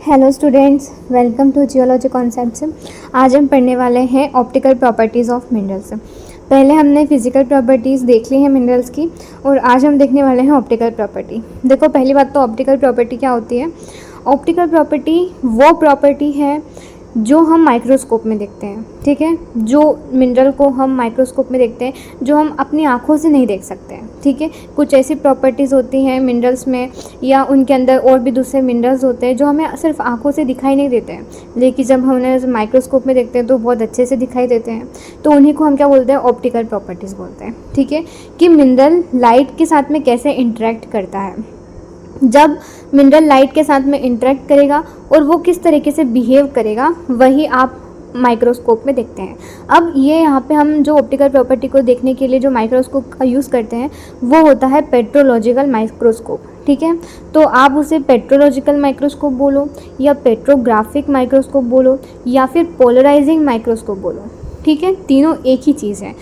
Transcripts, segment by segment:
Hello students, welcome to geology concepts. आज हम पढ़ने वाले हैं ऑप्टिकल प्रॉपर्टीज़ ऑफ मिनरल्स। पहले हमने फिजिकल प्रॉपर्टीज़ देख ली हैं मिनरल्स की, और आज हम देखने वाले हैं ऑप्टिकल प्रॉपर्टी। देखो, पहली बात तो ऑप्टिकल प्रॉपर्टी क्या होती है। ऑप्टिकल प्रॉपर्टी वो प्रॉपर्टी है जो हम माइक्रोस्कोप में देखते हैं, ठीक है। जो मिनरल को हम माइक्रोस्कोप में देखते हैं, जो हम अपनी आँखों से नहीं देख सकते हैं, ठीक है। कुछ ऐसी प्रॉपर्टीज़ होती हैं मिनरल्स में, या उनके अंदर और भी दूसरे मिनरल्स होते हैं जो हमें सिर्फ आँखों से दिखाई नहीं देते हैं, लेकिन जब हम उन्हें माइक्रोस्कोप में देखते हैं तो बहुत अच्छे से दिखाई देते हैं। तो उन्हीं को हम क्या बोलते हैं, ऑप्टिकल प्रॉपर्टीज़ बोलते हैं, ठीक है। कि मिनरल लाइट के साथ में कैसे इंटरेक्ट करता है। जब मिनरल लाइट के साथ में इंटरेक्ट करेगा और वो किस तरीके से बिहेव करेगा, वही आप माइक्रोस्कोप में देखते हैं। अब ये यहाँ पे हम जो ऑप्टिकल प्रॉपर्टी को देखने के लिए जो माइक्रोस्कोप का यूज़ करते हैं वो होता है पेट्रोलॉजिकल माइक्रोस्कोप, ठीक है। तो आप उसे पेट्रोलॉजिकल माइक्रोस्कोप बोलो, या पेट्रोग्राफिक माइक्रोस्कोप बोलो, या फिर पोलराइजिंग माइक्रोस्कोप बोलो, ठीक है। तीनों एक ही चीज़ है।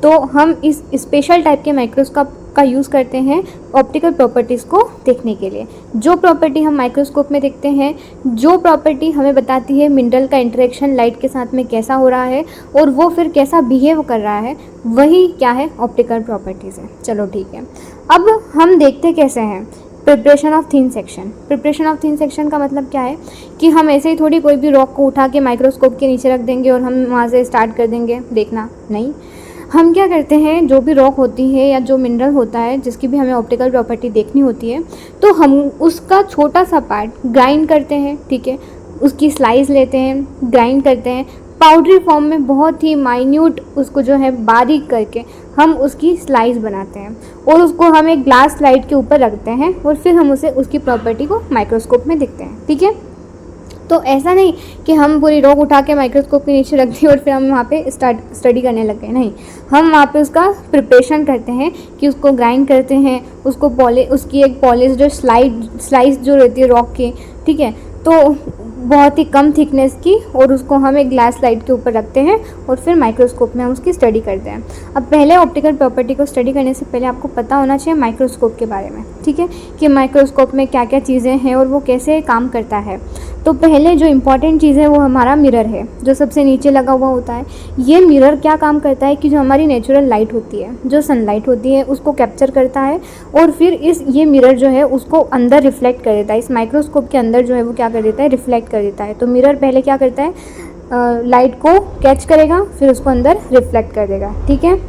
तो हम इस स्पेशल टाइप के माइक्रोस्कोप का यूज़ करते हैं ऑप्टिकल प्रॉपर्टीज़ को देखने के लिए। जो प्रॉपर्टी हम माइक्रोस्कोप में देखते हैं, जो प्रॉपर्टी हमें बताती है मिनरल का इंटरेक्शन लाइट के साथ में कैसा हो रहा है और वो फिर कैसा बिहेव कर रहा है, वही क्या है, ऑप्टिकल प्रॉपर्टीज़ है। चलो ठीक है, अब हम देखते कैसे हैं। Preparation of thin section. Preparation of thin section का मतलब क्या है कि हम ऐसे ही थोड़ी कोई भी रॉक को उठा के माइक्रोस्कोप के नीचे रख देंगे और हम वहाँ से स्टार्ट कर देंगे देखना, नहीं। हम क्या करते हैं, जो भी रॉक होती है या जो मिनरल होता है जिसकी भी हमें ऑप्टिकल प्रॉपर्टी देखनी होती है, तो हम उसका छोटा सा पार्ट ग्राइंड करते हैं, ठीक है। उसकी स्लाइस लेते हैं, ग्राइंड करते हैं पाउडरी फॉर्म में, बहुत ही माइन्यूट उसको जो है बारीक करके हम उसकी स्लाइस बनाते हैं और उसको हम एक ग्लास स्लाइड के ऊपर रखते हैं और फिर हम उसे उसकी प्रॉपर्टी को माइक्रोस्कोप में देखते हैं, ठीक है। तो ऐसा नहीं कि हम पूरी रॉक उठा के माइक्रोस्कोप के नीचे रख दी और फिर हम वहाँ पे स्टडी करने लग गए, नहीं। हम वहाँ पे उसका प्रिपरेशन करते हैं कि उसको ग्राइंड करते हैं, उसको उसकी एक पॉलिश जो स्लाइस जो रहती है रॉक की, ठीक है, तो बहुत ही कम थिकनेस की, और उसको हम एक ग्लास स्लाइड के ऊपर रखते हैं और फिर माइक्रोस्कोप में हम उसकी स्टडी करते हैं। अब पहले ऑप्टिकल प्रॉपर्टी को स्टडी करने से पहले आपको पता होना चाहिए माइक्रोस्कोप के बारे में, ठीक है, कि माइक्रोस्कोप में क्या क्या चीज़ें हैं और वो कैसे काम करता है। तो पहले जो इम्पॉर्टेंट चीज़ है वो हमारा मिरर है, जो सबसे नीचे लगा हुआ होता है। ये मिरर क्या काम करता है कि जो हमारी नेचुरल लाइट होती है, जो सनलाइट होती है, उसको कैप्चर करता है और फिर ये मिरर जो है उसको अंदर रिफ्लेक्ट कर देता है। इस माइक्रोस्कोप के अंदर जो है वो क्या कर देता है, रिफ्लेक्ट कर देता है। तो मिरर पहले क्या करता है, लाइट को कैच करेगा, फिर उसको अंदर रिफ्लेक्ट कर देगा, ठीक है।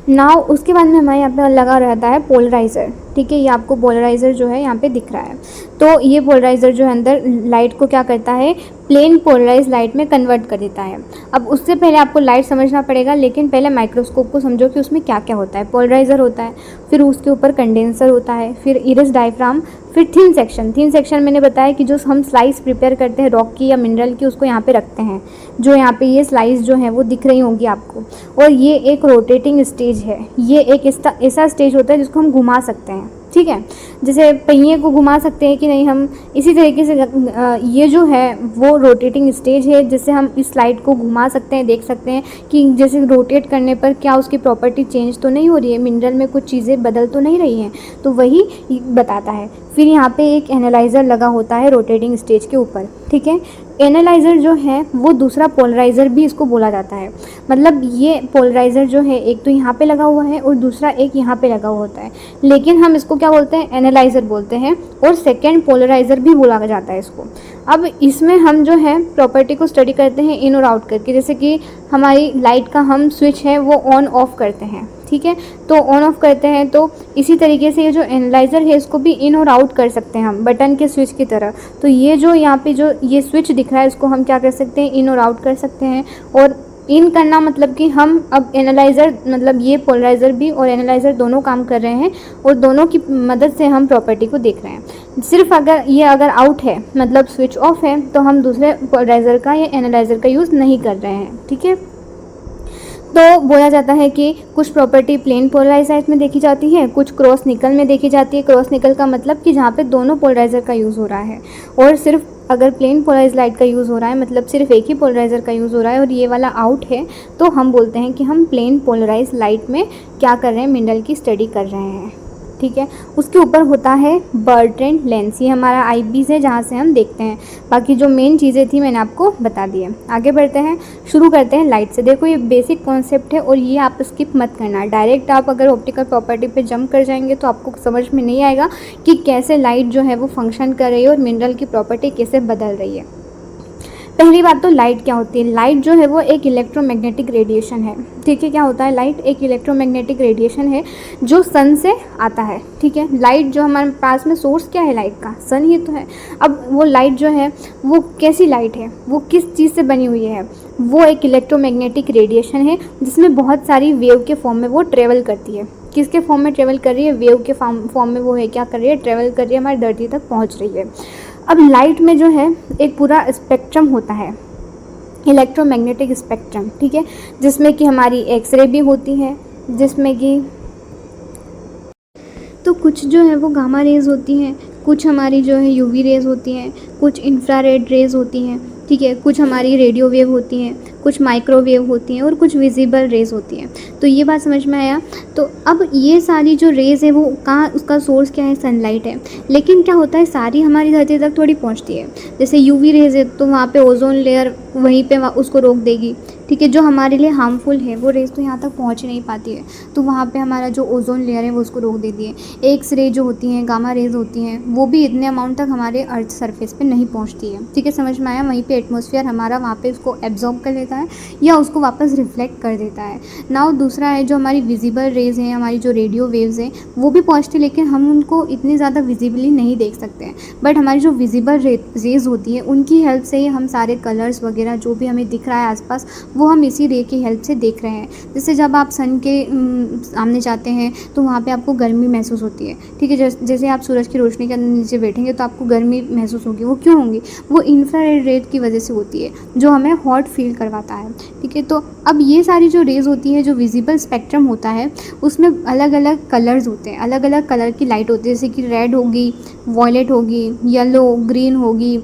नाउ उसके बाद में हमारे यहाँ पे लगा रहता है पोलराइज़र, ठीक है। ये आपको पोलराइज़र जो है यहाँ पे दिख रहा है। तो ये पोलराइज़र जो है अंदर लाइट को क्या करता है, प्लेन पोलराइज लाइट में कन्वर्ट कर देता है। अब उससे पहले आपको लाइट समझना पड़ेगा, लेकिन पहले माइक्रोस्कोप को समझो कि उसमें क्या क्या होता है। पोलराइज़र होता है, फिर उसके ऊपर कंडेंसर होता है, फिर इरिस डायफ्राम, फिर थिन सेक्शन। थिन सेक्शन मैंने बताया कि जो हम स्लाइस प्रिपेयर करते हैं रॉक की या मिनरल की, उसको यहाँ पे रखते हैं। जो यहाँ पे ये स्लाइस जो है वो दिख रही होंगी आपको, और ये एक रोटेटिंग स्टेज है। ये एक ऐसा स्टेज होता है जिसको हम घुमा सकते हैं, ठीक है। जैसे पहिए को घुमा सकते हैं कि नहीं, हम इसी तरीके से ये जो है वो रोटेटिंग स्टेज है, जिससे हम इस स्लाइड को घुमा सकते हैं, देख सकते हैं कि जैसे रोटेट करने पर क्या उसकी प्रॉपर्टी चेंज तो नहीं हो रही है, मिनरल में कुछ चीज़ें बदल तो नहीं रही हैं, तो वही बताता है। फिर यहाँ पे एक एनालाइज़र लगा होता है रोटेटिंग स्टेज के ऊपर, ठीक है। एनालाइज़र जो है वो दूसरा पोलराइज़र भी इसको बोला जाता है। मतलब ये पोलराइज़र जो है एक तो यहाँ पे लगा हुआ है और दूसरा एक यहाँ पे लगा हुआ होता है, लेकिन हम इसको क्या बोलते हैं, एनालाइज़र बोलते हैं, और सेकेंड पोलराइज़र भी बोला जाता है इसको। अब इसमें हम जो है प्रॉपर्टी को स्टडी करते हैं इन और आउट करके। जैसे कि हमारी लाइट का हम स्विच है वो ऑन ऑफ करते हैं, ठीक है। तो ऑन ऑफ करते हैं, तो इसी तरीके से ये जो एनालाइज़र है इसको भी इन और आउट कर सकते हैं हम, बटन के स्विच की तरह। तो ये जो यहाँ पे जो ये स्विच दिख रहा है, इसको हम क्या कर सकते हैं, इन और आउट कर सकते हैं। और इन करना मतलब कि हम अब एनालाइज़र, मतलब ये पोलराइज़र भी और एनालाइज़र दोनों काम कर रहे हैं और दोनों की मदद से हम प्रॉपर्टी को देख रहे हैं। सिर्फ अगर आउट है, मतलब स्विच ऑफ है, तो हम दूसरे पोलराइज़र का या एनालाइज़र का यूज़ नहीं कर रहे हैं, ठीक है। तो बोला जाता है कि कुछ प्रॉपर्टी प्लेन पोलराइज लाइट में देखी जाती है, कुछ क्रॉस निकल में देखी जाती है। क्रॉस निकल का मतलब कि जहाँ पे दोनों पोलराइज़र का यूज़ हो रहा है, और सिर्फ अगर प्लेन पोलराइज लाइट का यूज़ हो रहा है, मतलब सिर्फ एक ही पोलराइज़र का यूज़ हो रहा है और ये वाला आउट है, तो हम बोलते हैं कि हम प्लेन पोलराइज लाइट में क्या कर रहे हैं, मिनरल की स्टडी कर रहे हैं, ठीक है। उसके ऊपर होता है बर्ट्रैंड लेंस, ये हमारा आई पीस है जहाँ से हम देखते हैं। बाकी जो मेन चीज़ें थी मैंने आपको बता दी है। आगे बढ़ते हैं, शुरू करते हैं लाइट से। देखो ये बेसिक कॉन्सेप्ट है और ये आप स्किप मत करना। डायरेक्ट आप अगर ऑप्टिकल प्रॉपर्टी पे जंप कर जाएंगे तो आपको समझ में नहीं आएगा कि कैसे लाइट जो है वो फंक्शन कर रही है और मिनरल की प्रॉपर्टी कैसे बदल रही है। पहली बात तो लाइट क्या होती है। लाइट जो है वो एक इलेक्ट्रोमैग्नेटिक रेडिएशन है, ठीक है। क्या होता है, लाइट एक इलेक्ट्रोमैग्नेटिक रेडिएशन है जो सन से आता है, ठीक है। लाइट जो हमारे पास में सोर्स क्या है लाइट का, सन ही तो है। अब वो लाइट जो है वो कैसी लाइट है, वो किस चीज़ से बनी हुई है, वो एक इलेक्ट्रोमैग्नेटिक रेडिएशन है जिसमें बहुत सारी वेव के फॉर्म में वो ट्रेवल करती है। किसके फॉर्म में ट्रेवल कर रही है, वेव के फॉर्म में वो है क्या कर रही है, ट्रेवल कर रही है, हमारी धरती तक पहुंच रही है। अब लाइट में जो है एक पूरा स्पेक्ट्रम होता है, इलेक्ट्रोमैग्नेटिक स्पेक्ट्रम, ठीक है, जिसमें कि हमारी एक्सरे भी होती है, जिसमें कि तो कुछ जो है वो गामा रेज होती हैं, कुछ हमारी जो है यूवी रेज होती हैं, कुछ इंफ्रारेड रेज होती हैं, ठीक है, कुछ हमारी रेडियो वेव होती हैं, कुछ माइक्रोवेव होती हैं और कुछ विजिबल रेज होती हैं। तो ये बात समझ में आया। तो अब ये सारी जो रेज है वो कहाँ, उसका सोर्स क्या है, सनलाइट है। लेकिन क्या होता है, सारी हमारी धरती तक थोड़ी पहुँचती है। जैसे यूवी रेज है तो वहाँ पे ओजोन लेयर वहीं पे उसको रोक देगी, ठीक है। जो हमारे लिए हार्मफुल है वो रेज तो यहाँ तक पहुँच ही नहीं पाती है, तो वहाँ पे हमारा जो ओजोन लेयर है वो उसको रोक देती है। एक्स रे जो होती हैं, गामा रेज होती हैं, वो भी इतने अमाउंट तक हमारे अर्थ सरफेस पे नहीं पहुँचती है, ठीक है, समझ में आया। वहीं पे एटमॉस्फेयर हमारा वहाँ पे उसको एब्जॉर्ब कर लेता है या उसको वापस रिफ्लेक्ट कर देता है। नाउ दूसरा है जो हमारी विजिबल रेज हैं, हमारी जो रेडियो वेव्स हैं वो भी पहुँचती है, लेकिन हम उनको इतनी ज़्यादा विजिबली नहीं देख सकते हैं। बट हमारी जो विजिबल रेज होती है उनकी हेल्प से ही हम सारे कलर्स वगैरह जो भी हमें दिख रहा है आसपास वो हम इसी रे की हेल्प से देख रहे हैं। जैसे जब आप सन के सामने जाते हैं तो वहाँ पे आपको गर्मी महसूस होती है, ठीक है। जैसे आप सूरज की रोशनी के नीचे बैठेंगे तो आपको गर्मी महसूस होगी। वो क्यों होंगी, वो इंफ्रारेड रेज की वजह से होती है जो हमें हॉट फील करवाता है, ठीक है। तो अब ये सारी जो रेज होती है, जो विजिबल स्पेक्ट्रम होता है उसमें अलग अलग कलर्स होते हैं, अलग अलग कलर की लाइट होती है। जैसे कि रेड होगी, वॉयलेट होगी, येलो, ग्रीन होगी,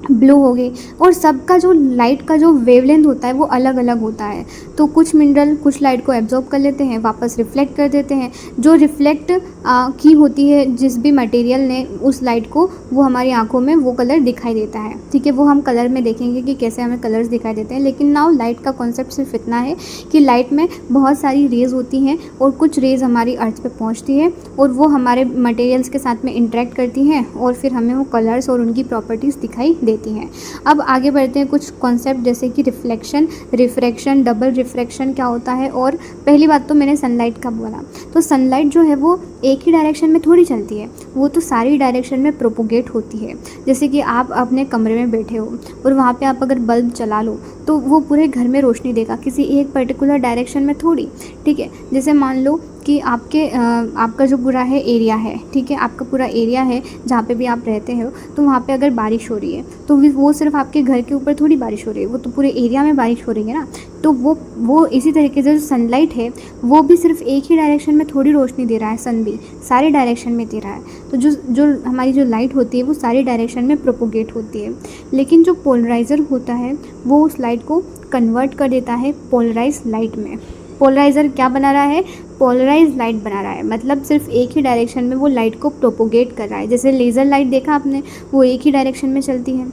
ब्लू हो गई, और सबका जो लाइट का जो वेवलेंथ होता है वो अलग अलग होता है। तो कुछ मिनरल कुछ लाइट को एब्जॉर्ब कर लेते हैं, वापस रिफ्लेक्ट कर देते हैं। जो रिफ्लेक्ट की होती है जिस भी मटेरियल ने उस लाइट को, वो हमारी आंखों में वो कलर दिखाई देता है, ठीक है। वो हम कलर में देखेंगे कि कैसे हमें कलर्स दिखाई देते हैं। लेकिन नाउ लाइट का कॉन्सेप्ट सिर्फ इतना है कि लाइट में बहुत सारी रेज होती हैं और कुछ रेज हमारी अर्थ पे पहुंचती है और वो हमारे मटेरियल्स के साथ में इंटरेक्ट करती हैं और फिर हमें वो कलर्स और उनकी प्रॉपर्टीज़ दिखाई देती हैं। अब आगे बढ़ते हैं कुछ कॉन्सेप्ट जैसे कि रिफ्लेक्शन, रिफ्रैक्शन, डबल रिफ्रैक्शन क्या होता है। और पहली बात तो मैंने सनलाइट का बोला, तो सनलाइट जो है वो एक ही डायरेक्शन में थोड़ी चलती है, वो तो सारी डायरेक्शन में प्रोपोगेट होती है। जैसे कि आप अपने कमरे में बैठे हो और वहाँ पे आप अगर बल्ब चला लो तो वो पूरे घर में रोशनी देगा, किसी एक पर्टिकुलर डायरेक्शन में थोड़ी, ठीक है। जैसे मान लो कि आपका जो पूरा है एरिया है, ठीक है, आपका पूरा एरिया है जहाँ पे भी आप रहते हो, तो वहाँ पे अगर बारिश हो रही है तो वो सिर्फ आपके घर के ऊपर थोड़ी बारिश हो रही है, वो तो पूरे एरिया में बारिश हो रही है ना। तो वो इसी तरीके से जो सनलाइट है वो भी सिर्फ एक ही डायरेक्शन में थोड़ी रोशनी दे रहा है, सन भी सारे डायरेक्शन में दे रहा है। तो जो हमारी जो लाइट होती है वो सारी डायरेक्शन में प्रोपोगेट होती है। लेकिन जो पोलराइज़र होता है वो उस लाइट को कन्वर्ट कर देता है पोलराइज लाइट में। पोलराइज़र क्या बना रहा है, पोलराइज लाइट बना रहा है, मतलब सिर्फ एक ही डायरेक्शन में वो लाइट को प्रोपोगेट कर रहा है। जैसे लेज़र लाइट देखा आपने, वो एक ही डायरेक्शन में चलती है।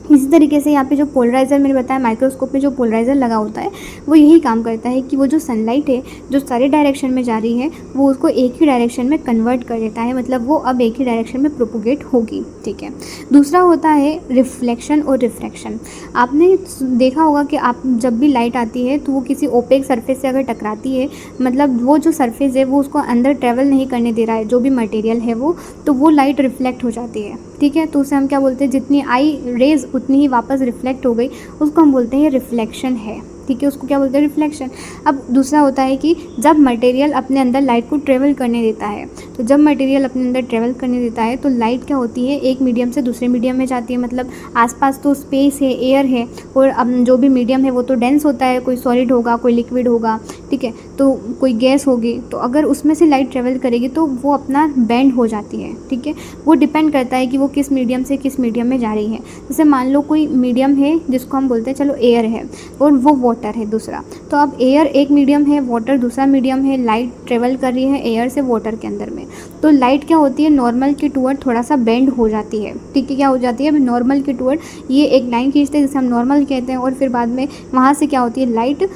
इसी तरीके से यहाँ पे जो पोलराइज़र मैंने बताया, माइक्रोस्कोप में जो पोलराइज़र लगा होता है वो यही काम करता है कि वो जो सनलाइट है जो सारे डायरेक्शन में जा रही है वो उसको एक ही डायरेक्शन में कन्वर्ट कर देता है, मतलब वो अब एक ही डायरेक्शन में प्रोपोगेट होगी, ठीक है। दूसरा होता है रिफ्लेक्शन और रिफ्रैक्शन। आपने देखा होगा कि आप जब भी लाइट आती है तो वो किसी ओपेक सरफेस से अगर टकराती है, मतलब वो जो सरफेस है वो उसको अंदर ट्रेवल नहीं करने दे रहा है जो भी मटेरियल है वो, तो वो लाइट रिफ्लेक्ट हो जाती है, ठीक है। तो उसे हम क्या बोलते हैं, जितनी आई रेज उतनी ही वापस रिफ्लेक्ट हो गई, उसको हम बोलते हैं रिफ्लेक्शन है, ठीक है, उसको क्या बोलते हैं, रिफ्लेक्शन। अब दूसरा होता है कि जब मटेरियल अपने अंदर लाइट को ट्रेवल करने देता है, तो जब मटेरियल अपने अंदर ट्रेवल करने देता है तो लाइट क्या होती है, एक मीडियम से दूसरे मीडियम में जाती है, मतलब आसपास तो स्पेस है, एयर है, और अब जो भी मीडियम है वो तो डेंस होता है, कोई सॉलिड होगा कोई लिक्विड होगा, ठीक है। तो कोई गैस होगी, तो अगर उसमें से लाइट ट्रेवल करेगी तो वो अपना बेंड हो जाती है, ठीक है। वो डिपेंड करता है कि वो किस मीडियम से किस मीडियम में जा रही है। जैसे मान लो कोई मीडियम है जिसको हम बोलते हैं चलो एयर है, और वो वाटर है दूसरा, तो अब एयर एक मीडियम है, वाटर दूसरा मीडियम है, लाइट ट्रेवल कर रही है एयर से वाटर के अंदर में, तो लाइट क्या होती है नॉर्मल के टूवर्ड थोड़ा सा बेंड हो जाती है, ठीक है। क्या हो जाती है नॉर्मल के टूवर्ड, ये एक लाइन खींचते हैं जिसे हम नॉर्मल कहते हैं, और फिर बाद में वहाँ से क्या होती है लाइट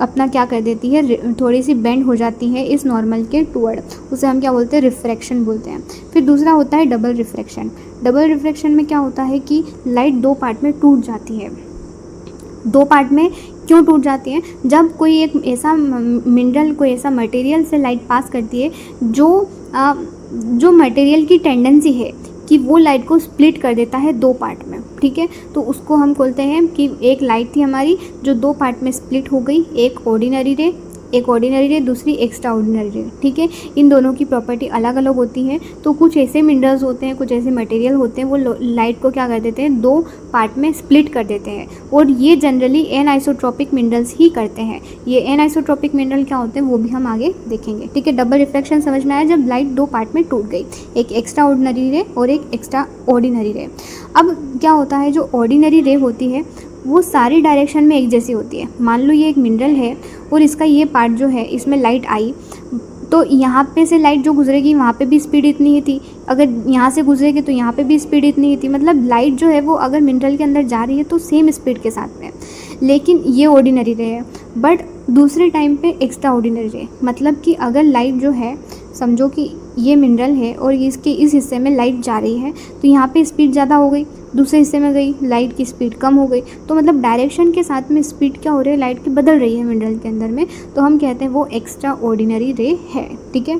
अपना क्या कर देती है, थोड़ी सी बेंड हो जाती है इस नॉर्मल के टूवर्ड, उसे हम क्या बोलते हैं रिफ्रैक्शन बोलते हैं। फिर दूसरा होता है डबल रिफ्रैक्शन। डबल रिफ्रैक्शन में क्या होता है कि लाइट दो पार्ट में टूट जाती है। दो पार्ट में क्यों टूट जाती है? जब कोई एक ऐसा मिनरल, कोई ऐसा मटेरियल से लाइट पास करती है जो मटेरियल की टेंडेंसी है कि वो लाइट को स्प्लिट कर देता है दो पार्ट में, ठीक है। तो उसको हम बोलते हैं कि एक लाइट थी हमारी जो दो पार्ट में स्प्लिट हो गई, एक ऑर्डिनरी रे, दूसरी एक्स्ट्रा ऑर्डिनरी रे, ठीक है। इन दोनों की प्रॉपर्टी अलग अलग होती है। तो कुछ ऐसे मिनरल्स होते हैं, कुछ ऐसे मटेरियल होते हैं, वो लाइट को क्या कर देते हैं दो पार्ट में स्प्लिट कर देते हैं, और ये जनरली एनआइसोट्रॉपिक मिनरल्स ही करते हैं। ये एनआइसोट्रॉपिक मिनरल क्या होते हैं वो भी हम आगे देखेंगे, ठीक है। डबल रिफ्रैक्शन समझ में आया, जब लाइट दो पार्ट में टूट गई, एक एक्स्ट्रा ऑर्डिनरी रे और एक एक्स्ट्रा ऑर्डिनरी रे। अब क्या होता है, जो ऑर्डिनरी रे होती है वो सारी डायरेक्शन में एक जैसी होती है। मान लो ये एक मिनरल है और इसका ये पार्ट जो है, इसमें लाइट आई, तो यहाँ पे से लाइट जो गुजरेगी वहाँ पे भी स्पीड इतनी ही थी, अगर यहाँ से गुजरेगी तो यहाँ पे भी स्पीड इतनी ही थी। मतलब लाइट जो है वो अगर मिनरल के अंदर जा रही है तो सेम स्पीड के साथ में। लेकिन ये ऑर्डिनरी रे है, बट दूसरे टाइम पे एक्स्ट्रा ऑर्डिनरी रे, मतलब कि अगर लाइट जो है, समझो कि ये मिनरल है और इसके इस हिस्से में लाइट जा रही है, तो यहाँ पे स्पीड ज़्यादा हो गई, दूसरे हिस्से में गई लाइट की स्पीड कम हो गई, तो मतलब डायरेक्शन के साथ में स्पीड क्या हो रही है लाइट की बदल रही है मिनरल के अंदर में, तो हम कहते हैं वो एक्स्ट्रा ऑर्डिनरी रे है, ठीक है।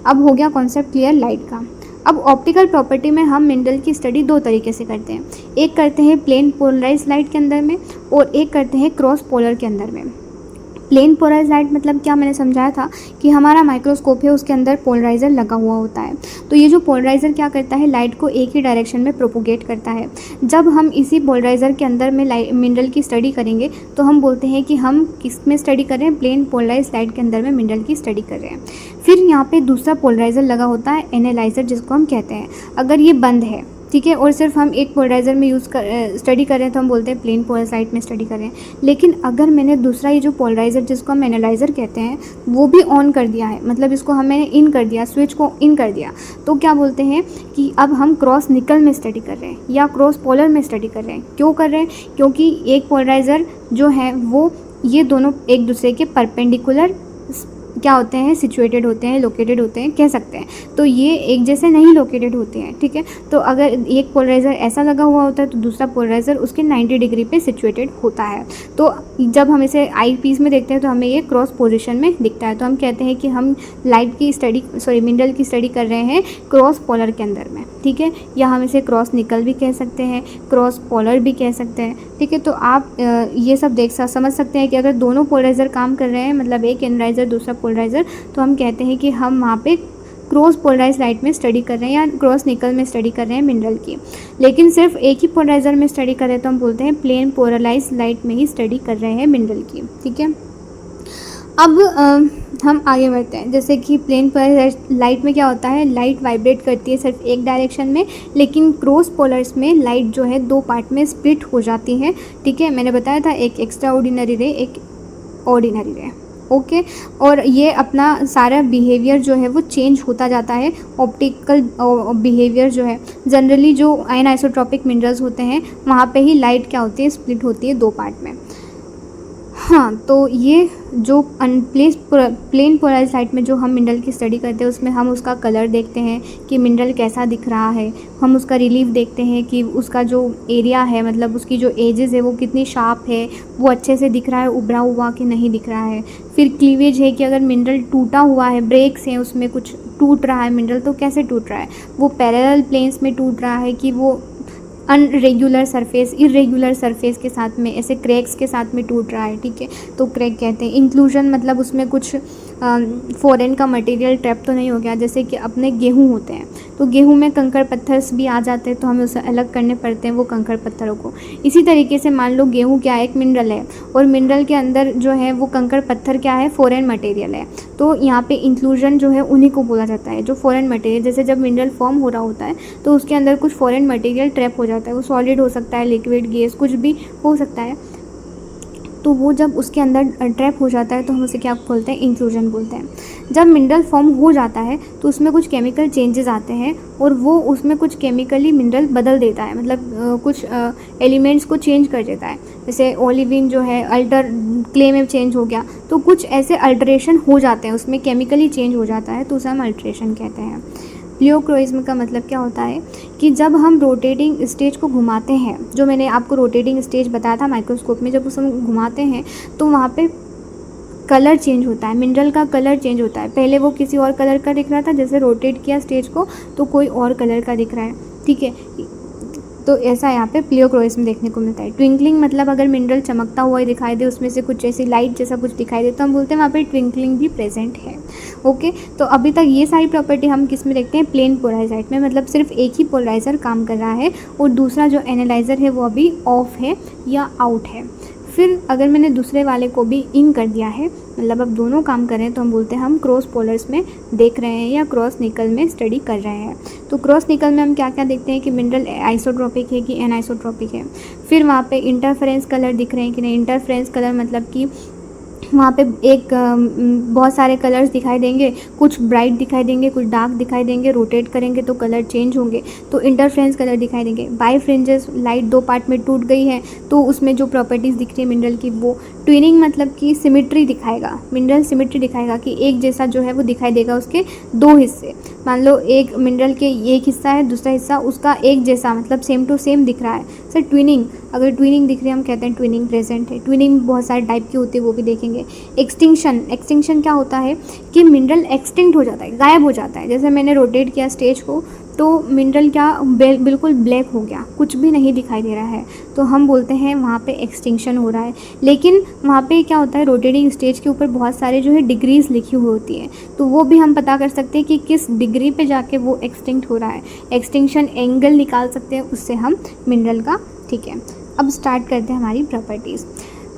अब हो गया कॉन्सेप्ट क्लियर लाइट का। अब ऑप्टिकल प्रॉपर्टी में हम मिनरल की स्टडी दो तरीके से करते हैं, एक करते हैं प्लेन पोलराइज लाइट के अंदर में, और एक करते हैं क्रॉस पोलर के अंदर में। प्लेन पोलराइज लाइट मतलब क्या, मैंने समझाया था कि हमारा माइक्रोस्कोप है उसके अंदर पोलराइज़र लगा हुआ होता है, तो ये जो पोलराइज़र क्या करता है लाइट को एक ही डायरेक्शन में प्रोपोगेट करता है। जब हम इसी पोलराइज़र के अंदर में मिनरल की स्टडी करेंगे तो हम बोलते हैं कि हम किस में स्टडी कर रहे हैं, प्लेन पोलराइज लाइट के अंदर में मिनरल की स्टडी कर रहे हैं। फिर यहाँ पे दूसरा पोलराइज़र लगा होता है एनालाइज़र जिसको हम कहते हैं। अगर ये बंद है, ठीक है, और सिर्फ हम एक पोलराइज़र में स्टडी कर रहे हैं तो हम बोलते हैं प्लेन पोलराइज लाइट में स्टडी कर रहे हैं। लेकिन अगर मैंने दूसरा ये जो पोलराइज़र जिसको हम एनालाइज़र कहते हैं वो भी ऑन कर दिया है, मतलब इसको मैंने इन कर दिया, स्विच को इन कर दिया, तो क्या बोलते हैं कि अब हम क्रॉस निकल में स्टडी कर रहे हैं या क्रॉस पोलर में स्टडी कर रहे हैं। क्यों कर रहे हैं? क्योंकि एक पोलराइज़र जो है वो ये दोनों एक दूसरे के परपेंडिकुलर क्या होते हैं, सिचुएटेड होते हैं, लोकेटेड होते हैं, कह सकते हैं। तो ये एक जैसे नहीं लोकेटेड होते हैं, ठीक है। तो अगर एक पोलराइज़र ऐसा लगा हुआ होता है तो दूसरा पोलराइज़र उसके 90 डिग्री पे सिचुएटेड होता है। तो जब हम इसे आई पीस में देखते हैं तो हमें ये क्रॉस पोजीशन में दिखता है, तो हम कहते हैं कि हम लाइट की स्टडी मिनरल की स्टडी कर रहे हैं क्रॉस पोलर के अंदर में, ठीक है। या हम इसे क्रॉस निकल भी कह सकते हैं, क्रॉस पोलर भी कह सकते हैं, ठीक है। तो आप ये सब समझ सकते हैं कि अगर दोनों पोलराइज़र काम कर रहे हैं, मतलब एक एनालाइज़र दूसरा पोलराइज़र, तो हम कहते हैं कि हम वहाँ पे क्रॉस पोलराइज लाइट में स्टडी कर रहे हैं या क्रॉस निकल में स्टडी कर रहे हैं मिनरल की। लेकिन सिर्फ एक ही पोलराइज़र में स्टडी कर रहे हैं तो हम बोलते हैं प्लेन पोलराइज लाइट में ही स्टडी कर रहे हैं मिनरल की, ठीक है। अब हम आगे बढ़ते हैं। जैसे कि प्लेन पोलराइज लाइट में क्या होता है, लाइट वाइब्रेट करती है सिर्फ एक डायरेक्शन में, लेकिन क्रॉस पोलर्स में लाइट जो है दो पार्ट में स्प्लिट हो जाती है, ठीक है। मैंने बताया था एक एक्स्ट्रा ऑर्डिनरी रे, एक ऑर्डिनरी रे, ओके। और ये अपना सारा बिहेवियर जो है वो चेंज होता जाता है। ऑप्टिकल बिहेवियर जो है जनरली जो आइसोट्रॉपिक मिनरल्स होते हैं वहाँ पे ही लाइट क्या होती है, स्प्लिट होती है दो पार्ट में। हाँ, तो ये जो प्लेन पोलराइज लाइट में जो हम मिनरल की स्टडी करते हैं उसमें हम उसका कलर देखते हैं कि मिनरल कैसा दिख रहा है, हम उसका रिलीफ देखते हैं कि उसका जो एरिया है, मतलब उसकी जो एजेस है वो कितनी शार्प है, वो अच्छे से दिख रहा है, उभरा हुआ कि नहीं दिख रहा है। फिर क्लीवेज है कि अगर मिनरल टूटा हुआ है, ब्रेक्स हैं उसमें, कुछ टूट रहा है मिनरल तो कैसे टूट रहा है, वो पैरेलल प्लेन्स में टूट रहा है कि वो अनरेगुलर सरफेस, इरेगुलर सरफेस के साथ में, ऐसे क्रैक्स के साथ में टूट रहा है, ठीक है। तो क्रैक कहते हैं। इंक्लूजन मतलब उसमें कुछ फॉरेन का मटेरियल ट्रैप तो नहीं हो गया। जैसे कि अपने गेहूँ होते हैं तो गेहूँ में कंकड़ पत्थर भी आ जाते हैं, तो हमें उसे अलग करने पड़ते हैं वो कंकड़ पत्थरों को। इसी तरीके से मान लो गेहूँ क्या है, एक मिनरल है, और मिनरल के अंदर जो है वो कंकड़ पत्थर क्या है, फॉरेन मटेरियल है। तो यहाँ पे इंक्लूजन जो है उन्हीं को बोला जाता है, जो फॉरेन मटेरियल। जैसे जब मिनरल फॉर्म हो रहा होता है तो उसके अंदर कुछ फॉरेन मटेरियल ट्रैप हो जाता है, वो सॉलिड हो सकता है, लिक्विड, गैस, कुछ भी हो सकता है। तो वो जब उसके अंदर ट्रैप हो जाता है तो हम उसे क्या बोलते हैं, इंक्लूजन बोलते हैं। जब मिनरल फॉर्म हो जाता है तो उसमें कुछ केमिकल चेंजेस आते हैं और वो उसमें कुछ केमिकली मिनरल बदल देता है, मतलब कुछ एलिमेंट्स को चेंज कर देता है। जैसे ओलिविन जो है अल्टर क्ले में चेंज हो गया, तो कुछ ऐसे अल्टरेशन हो जाते हैं, उसमें केमिकली चेंज हो जाता है, तो उसे हम अल्टरेशन कहते हैं। प्लियोक्रोइज्म का मतलब क्या होता है कि जब हम रोटेटिंग स्टेज को घुमाते हैं, जो मैंने आपको रोटेटिंग स्टेज बताया था माइक्रोस्कोप में, जब उसे हम घुमाते हैं तो वहाँ पे कलर चेंज होता है, मिनरल का कलर चेंज होता है। पहले वो किसी और कलर का दिख रहा था, जैसे रोटेट किया स्टेज को तो कोई और कलर का दिख रहा है, ठीक है। तो ऐसा यहाँ पे प्लियोक्रोइज्म देखने को मिलता है। ट्विंकलिंग मतलब अगर मिनरल चमकता हुआ ही दिखाई दे, उसमें से कुछ ऐसी लाइट जैसा कुछ दिखाई दे, तो हम बोलते हैं वहाँ पे ट्विंकलिंग भी प्रेजेंट है। ओके, तो अभी तक ये सारी प्रॉपर्टी हम किस में देखते हैं, प्लेन पोलराइजर में, मतलब सिर्फ एक ही पोलराइजर काम कर रहा है और दूसरा जो एनालाइजर है वो अभी ऑफ है या आउट है। फिर अगर मैंने दूसरे वाले को भी इन कर दिया है, मतलब अब दोनों काम कर रहे हैं, तो हम बोलते हैं हम क्रॉस पोलर्स में देख रहे हैं या क्रॉस निकल में स्टडी कर रहे हैं। तो क्रॉस निकल में हम क्या क्या देखते हैं कि मिनरल आइसोट्रॉपिक है कि एनाइसोट्रॉपिक है। फिर वहाँ पे इंटरफेरेंस कलर दिख रहे हैं कि नहीं। इंटरफेरेंस कलर मतलब कि वहाँ पे एक बहुत सारे कलर्स दिखाई देंगे, कुछ ब्राइट दिखाई देंगे, कुछ डार्क दिखाई देंगे, रोटेट करेंगे तो कलर चेंज होंगे, तो इंटरफ्रेंस कलर दिखाई देंगे। बाई फ्रिंजेस, लाइट दो पार्ट में टूट गई है तो उसमें जो प्रॉपर्टीज़ दिख रही है मिनरल की, वो ट्विनिंग मतलब कि सिमिट्री दिखाएगा, मिनरल सिमिट्री दिखाएगा कि एक जैसा जो है वो दिखाई देगा उसके दो हिस्से। मान लो एक मिनरल के एक हिस्सा है, दूसरा हिस्सा उसका एक जैसा, मतलब सेम टू सेम दिख रहा है, सर ट्विनिंग। अगर ट्विनिंग दिख रही है हम कहते हैं ट्विनिंग प्रेजेंट है। ट्विनिंग बहुत सारे टाइप की होती है, वो भी देखेंगे। एक्सटिंक्शन क्या होता है कि मिनरल एक्सटिंक्ट हो जाता है, गायब हो जाता है। जैसे मैंने रोटेट किया स्टेज को तो मिनरल क्या बिल्कुल ब्लैक हो गया, कुछ भी नहीं दिखाई दे रहा है, तो हम बोलते हैं वहाँ पे एक्सटिंक्शन हो रहा है। लेकिन वहाँ पे क्या होता है, रोटेटिंग स्टेज के ऊपर बहुत सारे जो है डिग्रीज लिखी हुई होती है, तो वो भी हम पता कर सकते हैं कि किस डिग्री पे जाके वो एक्सटिंक्ट हो रहा है। एक्सटिंक्शन एंगल निकाल सकते हैं उससे हम मिनरल का, ठीक है। अब स्टार्ट करते हैं हमारी प्रॉपर्टीज़।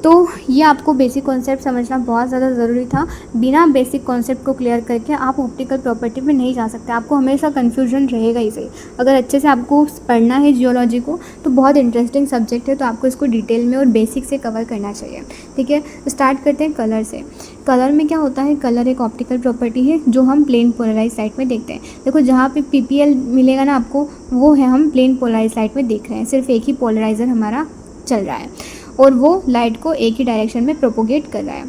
तो ये आपको बेसिक कॉन्सेप्ट समझना बहुत ज़्यादा ज़रूरी था। बिना बेसिक कॉन्सेप्ट को क्लियर करके आप ऑप्टिकल प्रॉपर्टी में नहीं जा सकते, आपको हमेशा कन्फ्यूजन रहेगा ही सही। अगर अच्छे से आपको पढ़ना है जियोलॉजी को तो बहुत इंटरेस्टिंग सब्जेक्ट है, तो आपको इसको डिटेल में और बेसिक से कवर करना चाहिए, ठीक है। स्टार्ट करते हैं कलर से। कलर में क्या होता है, कलर एक ऑप्टिकल प्रॉपर्टी है जो हम प्लेन पोलराइज लाइट में देखते हैं। देखो जहाँ पे PPL मिलेगा ना आपको, वो है हम प्लेन पोलराइज लाइट में देख रहे हैं, सिर्फ एक ही पोलराइज़र हमारा चल रहा है और वो लाइट को एक ही डायरेक्शन में प्रोपोगेट कर रहा है।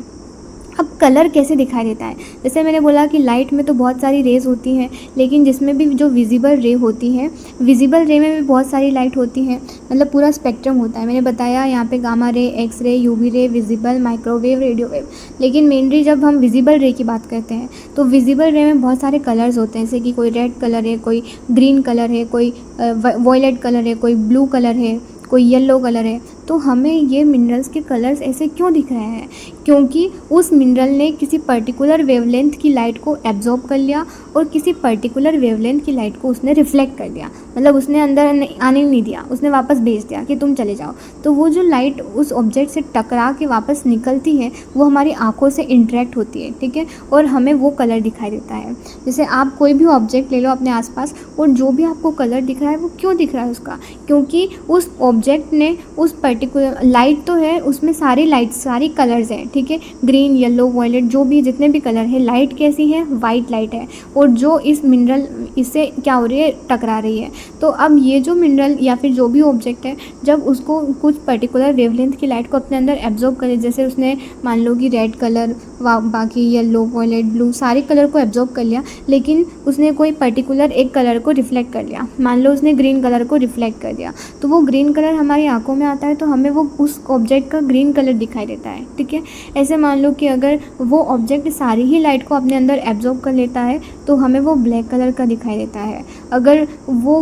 अब कलर कैसे दिखाई देता है, जैसे मैंने बोला कि लाइट में तो बहुत सारी रेज होती हैं, लेकिन जिसमें भी जो विजिबल रे होती है, विजिबल रे में भी बहुत सारी लाइट होती है, मतलब पूरा स्पेक्ट्रम होता है। मैंने बताया यहाँ पे gamma ray, X ray, UV रे, विजिबल, माइक्रोवेव, रेडियो वेव। लेकिन मेनली जब हम विजिबल रे की बात करते हैं तो विजिबल रे में बहुत सारे कलर्स होते हैं, जैसे कि कोई रेड कलर है, कोई ग्रीन कलर है, कोई वॉयलेट कलर है, कोई ब्लू कलर है, कोई येलो कलर है। तो हमें ये मिनरल्स के कलर्स ऐसे क्यों दिख रहे हैं, क्योंकि उस मिनरल ने किसी पर्टिकुलर वेवलेंथ की लाइट को एब्जॉर्ब कर लिया और किसी पर्टिकुलर वेवलेंथ की लाइट को उसने रिफ्लेक्ट कर दिया, मतलब उसने अंदर आने नहीं दिया, उसने वापस भेज दिया कि तुम चले जाओ। तो वो जो लाइट उस ऑब्जेक्ट से टकरा के वापस निकलती है वो हमारी आंखों से इंटरेक्ट होती है, ठीक है, और हमें वो कलर दिखाई देता है। जैसे आप कोई भी ऑब्जेक्ट ले लो अपने आसपास और जो भी आपको कलर दिख रहा है वो क्यों दिख रहा है उसका, क्योंकि उस ऑब्जेक्ट ने उस पर्टिकुलर लाइट तो है, उसमें सारी लाइट, सारी कलर्स हैं, ठीक है, ग्रीन, येलो, वायलेट, जो भी जितने भी कलर है, लाइट कैसी है, वाइट लाइट है, और जो इस मिनरल इससे क्या हो रही है, टकरा रही है। तो अब ये जो मिनरल या फिर जो भी ऑब्जेक्ट है, जब उसको कुछ पर्टिकुलर वेवलेंथ की लाइट को अपने अंदर एब्जॉर्ब करे, जैसे उसने मान लो कि रेड कलर, बाकी येलो, वायलेट, ब्लू सारे कलर को एब्जॉर्ब कर लिया, लेकिन उसने कोई पर्टिकुलर एक कलर को रिफ्लेक्ट कर लिया, मान लो उसने ग्रीन कलर को रिफ्लेक्ट कर दिया, तो वो ग्रीन कलर हमारी आंखों में आता है, तो हमें वो उस ऑब्जेक्ट का ग्रीन कलर दिखाई देता है, ठीक है। ऐसे मान लो कि अगर वो ऑब्जेक्ट सारी ही लाइट को अपने अंदर एब्जॉर्ब कर लेता है तो हमें वो ब्लैक कलर का दिखाई देता है। अगर वो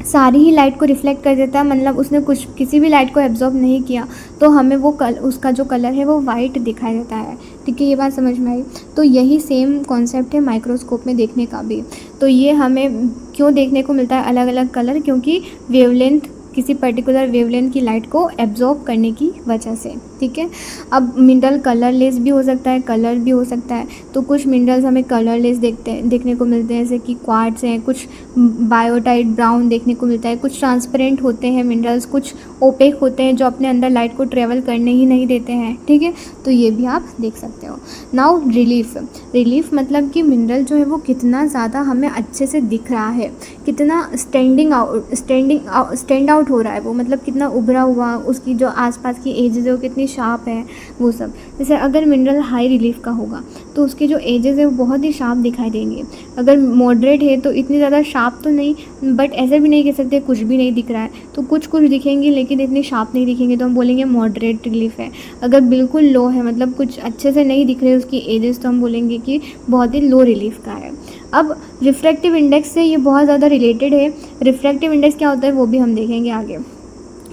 सारी ही लाइट को रिफ्लेक्ट कर देता है, मतलब उसने कुछ किसी भी लाइट को एब्जॉर्ब नहीं किया, तो हमें वो उसका जो कलर है वो वाइट दिखाई देता है। ठीक है, ये बात समझ में आई। तो यही सेम कॉन्सेप्ट है माइक्रोस्कोप में देखने का भी। तो ये हमें क्यों देखने को मिलता है अलग अलग कलर, क्योंकि वेवलेंथ, किसी पर्टिकुलर वेवलेंथ की लाइट को एब्जॉर्ब करने की वजह से। ठीक है, अब मिनरल कलरलेस भी हो सकता है, कलर भी हो सकता है। तो कुछ मिनरल्स हमें कलरलेस देखने को मिलते हैं, जैसे कि क्वार्ट्ज हैं, कुछ बायोटाइट ब्राउन देखने को मिलता है, कुछ ट्रांसपेरेंट होते हैं मिनरल्स, कुछ ओपेक होते हैं जो अपने अंदर लाइट को ट्रेवल करने ही नहीं देते हैं। ठीक है, तो ये भी आप देख सकते हो। नाउ रिलीफ मतलब कि मिनरल जो है वो कितना ज़्यादा हमें अच्छे से दिख रहा है, कितना स्टैंड आउट हो रहा है वो, मतलब कितना उभरा हुआ, उसकी जो आसपास की एजेस है वो कितनी शार्प है, वो सब। जैसे अगर मिनरल हाई रिलीफ का होगा तो उसके जो एजेस है वो बहुत ही शार्प दिखाई देंगे। अगर मॉडरेट है तो इतनी ज़्यादा शार्प तो नहीं, बट ऐसे भी नहीं कह सकते कुछ भी नहीं दिख रहा है, तो कुछ दिखेंगे लेकिन इतनी शार्प नहीं दिखेंगे, तो हम बोलेंगे मॉडरेट रिलीफ है। अगर बिल्कुल लो है, मतलब कुछ अच्छे से नहीं दिख रहे उसकी एजेस, तो हम बोलेंगे कि बहुत ही लो रिलीफ का है। अब रिफ्रैक्टिव इंडेक्स से ये बहुत ज़्यादा रिलेटेड है। रिफ्रैक्टिव इंडेक्स क्या होता है वो भी हम देखेंगे आगे।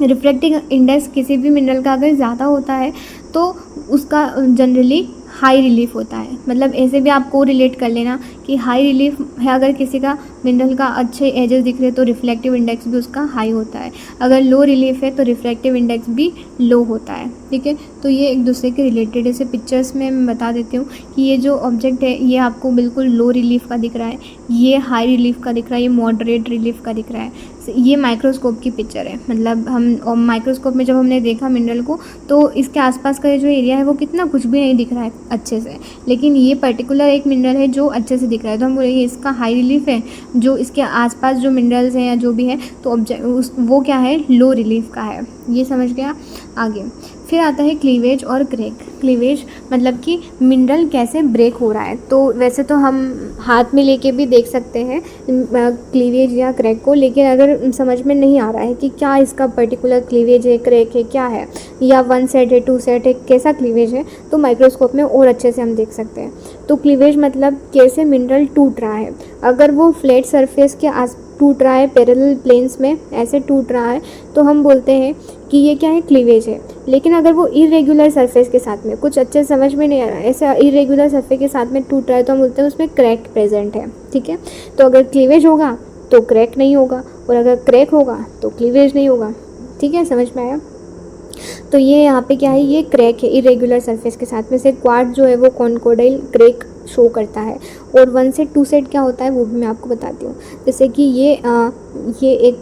रिफ्रैक्टिव इंडेक्स किसी भी मिनरल का अगर ज़्यादा होता है तो उसका जनरली हाई रिलीफ होता है। मतलब ऐसे भी आपको रिलेट कर लेना कि हाई रिलीफ है अगर किसी का मिनरल का अच्छे एजेस दिख रहे तो रिफ्लेक्टिव इंडेक्स भी उसका हाई होता है। अगर लो रिलीफ है तो रिफ्लेक्टिव इंडेक्स भी लो होता है। ठीक है, तो ये एक दूसरे के रिलेटेड। ऐसे पिक्चर्स में मैं बता देती हूँ कि ये जो ऑब्जेक्ट है ये आपको बिल्कुल लो रिलीफ का दिख रहा है, ये हाई रिलीफ का दिख रहा है, ये मॉडरेट रिलीफ का दिख रहा है। ये माइक्रोस्कोप की पिक्चर है। मतलब हम माइक्रोस्कोप में जब हमने देखा मिनरल को तो इसके आसपास का जो एरिया है वो कितना कुछ भी नहीं दिख रहा है अच्छे से, लेकिन ये पर्टिकुलर एक मिनरल है जो अच्छे से दिख रहा है, तो हम बोलेंगे इसका हाई रिलीफ है। जो इसके आसपास जो मिनरल्स हैं या जो भी है तो वो क्या है, लो रिलीफ का है। ये समझ गया। आगे फिर आता है क्लीवेज और क्रैक। क्लीवेज मतलब कि मिनरल कैसे ब्रेक हो रहा है। तो वैसे तो हम हाथ में लेके भी देख सकते हैं क्लीवेज या क्रैक को, लेकिन अगर समझ में नहीं आ रहा है कि क्या इसका पर्टिकुलर क्लीवेज है, क्रैक है, क्या है, या वन सेट है, टू सेट है, कैसा क्लीवेज है, तो माइक्रोस्कोप में और अच्छे से हम देख सकते हैं। तो क्लीवेज मतलब कैसे मिनरल टूट रहा है। अगर वो फ्लैट सरफेस के आस टूट रहा है, पैरेलल प्लेन्स में ऐसे टूट रहा है, तो हम बोलते हैं कि ये क्या है, क्लीवेज है। लेकिन अगर वो इरेगुलर सरफेस के साथ में, कुछ अच्छे समझ में नहीं आ रहा है, ऐसा इरेगुलर सरफेस के साथ में टूट रहा है, तो हम बोलते हैं उसमें क्रैक प्रेजेंट है। ठीक है, तो अगर क्लीवेज होगा तो क्रैक नहीं होगा, और अगर क्रैक होगा तो क्लीवेज नहीं होगा। ठीक है, समझ में आया। तो ये यहाँ पे क्या है, ये क्रैक है इरेगुलर सरफेस के साथ में। से क्वार्ट्ज जो है वो कॉन्कोडाइल क्रैक शो करता है। और वन सेट टू सेट क्या होता है वो भी मैं आपको बताती हूँ। जैसे कि ये एक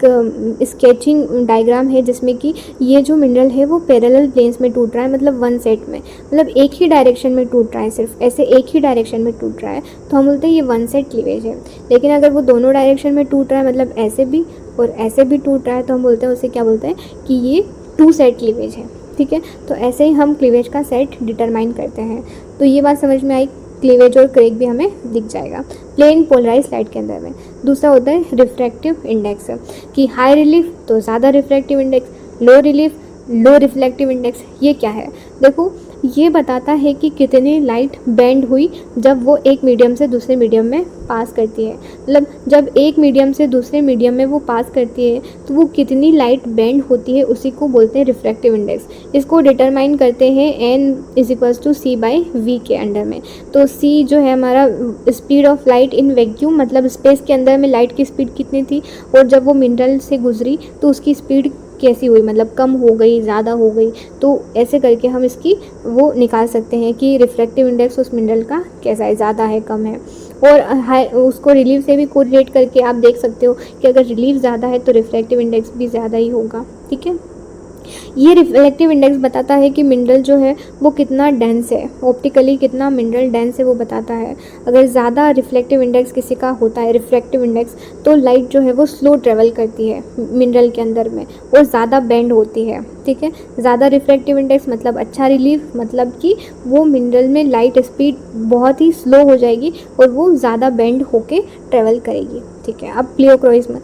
स्केचिंग डायग्राम है जिसमें कि ये जो मिनरल है वो पैरेलल प्लेन्स में टूट रहा है, मतलब वन सेट में, मतलब एक ही डायरेक्शन में टूट रहा है, सिर्फ ऐसे एक ही डायरेक्शन में टूट रहा है, तो हम बोलते हैं ये वन सेट क्लीवेज है। लेकिन अगर वो दोनों डायरेक्शन में टूट रहा है, मतलब ऐसे भी और ऐसे भी टूट रहा है, तो हम बोलते हैं उसे क्या बोलते हैं कि ये टू सेट क्लीवेज है। ठीक है, तो ऐसे ही हम क्लीवेज का सेट डिटरमाइन करते हैं। तो ये बात समझ में आई। क्लीवेज और क्रैक भी हमें दिख जाएगा प्लेन पोलराइज लाइट के अंदर में। दूसरा होता है रिफ्रैक्टिव इंडेक्स, कि हाई रिलीफ तो ज़्यादा रिफ्रैक्टिव इंडेक्स, लो रिलीफ लो रिफ्लेक्टिव इंडेक्स। ये क्या है, देखो ये बताता है कि कितनी लाइट बेंड हुई जब वो एक मीडियम से दूसरे मीडियम में पास करती है। मतलब जब एक मीडियम से दूसरे मीडियम में वो पास करती है तो वो कितनी लाइट बेंड होती है, उसी को बोलते हैं रिफ्रैक्टिव इंडेक्स। इसको डिटरमाइन करते हैं n=c/v के अंडर में। तो c जो है हमारा speed of light in vacuum, मतलब स्पेस के अंदर में लाइट की स्पीड कितनी थी, और जब वो मिनरल से गुजरी तो उसकी स्पीड कैसी हुई, मतलब कम हो गई, ज़्यादा हो गई। तो ऐसे करके हम इसकी वो निकाल सकते हैं कि रिफ्रैक्टिव इंडेक्स उस मिनरल का कैसा है, ज़्यादा है, कम है। और उसको रिलीफ से भी कोरिलेट करके आप देख सकते हो कि अगर रिलीफ ज़्यादा है तो रिफ्रैक्टिव इंडेक्स भी ज़्यादा ही होगा। ठीक है, ये रिफ्लेक्टिव इंडेक्स बताता है कि मिनरल जो है वो कितना डेंस है, ऑप्टिकली कितना मिनरल डेंस है वो बताता है। अगर ज़्यादा रिफ्लेक्टिव इंडेक्स किसी का होता है, रिफ्रैक्टिव इंडेक्स, तो लाइट जो है वो स्लो ट्रेवल करती है मिनरल के अंदर में और ज़्यादा बेंड होती है। ठीक है, ज़्यादा रिफ्रैक्टिव इंडेक्स मतलब अच्छा रिलीफ, मतलब कि वो मिनरल में लाइट स्पीड बहुत ही स्लो हो जाएगी और वो ज़्यादा बेंड होके ट्रेवल करेगी। ठीक है, अब प्लियोक्रोइज्म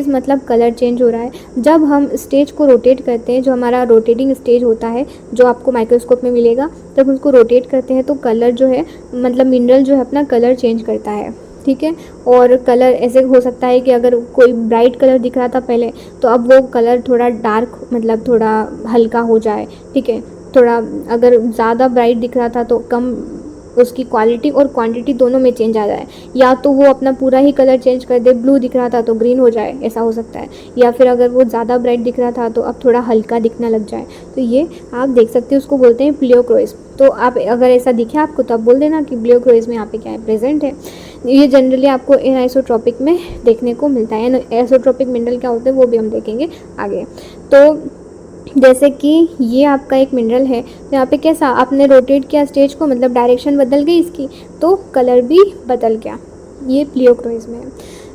मतलब कलर चेंज हो रहा है। जब हम स्टेज को रोटेट करते हैं, जो हमारा रोटेटिंग स्टेज होता है जो आपको माइक्रोस्कोप में मिलेगा, जब उसको रोटेट करते हैं तो कलर जो है, मतलब मिनरल जो है अपना कलर चेंज करता है। ठीक है। और कलर ऐसे हो सकता है कि अगर कोई ब्राइट कलर दिख रहा था पहले, तो अब वो कलर थोड़ा डार्क, मतलब थोड़ा हल्का हो जाए, ठीक है। थोड़ा अगर ज़्यादा ब्राइट दिख रहा था तो कम, उसकी क्वालिटी और क्वांटिटी दोनों में चेंज आ जाए, या तो वो अपना पूरा ही कलर चेंज कर दे, ब्लू दिख रहा था तो ग्रीन हो जाए, ऐसा हो सकता है। या फिर अगर वो ज़्यादा ब्राइट दिख रहा था तो अब थोड़ा हल्का दिखने लग जाए, तो ये आप देख सकते हो, उसको बोलते हैं प्लियोक्रोइस। तो आप अगर ऐसा दिखे आपको तो आप बोल देना कि प्लियोक्रोइस में यहाँ पे क्या है, प्रेजेंट है। ये जनरली आपको एनाइसोट्रॉपिक में देखने को मिलता है। एनाइसोट्रॉपिक मिनरल क्या होते हैं वो भी हम देखेंगे आगे। तो जैसे कि ये आपका एक मिनरल है, तो यहाँ पे कैसा आपने रोटेट किया स्टेज को, मतलब डायरेक्शन बदल गई इसकी, तो कलर भी बदल गया, ये प्लियोक्रोइस में है।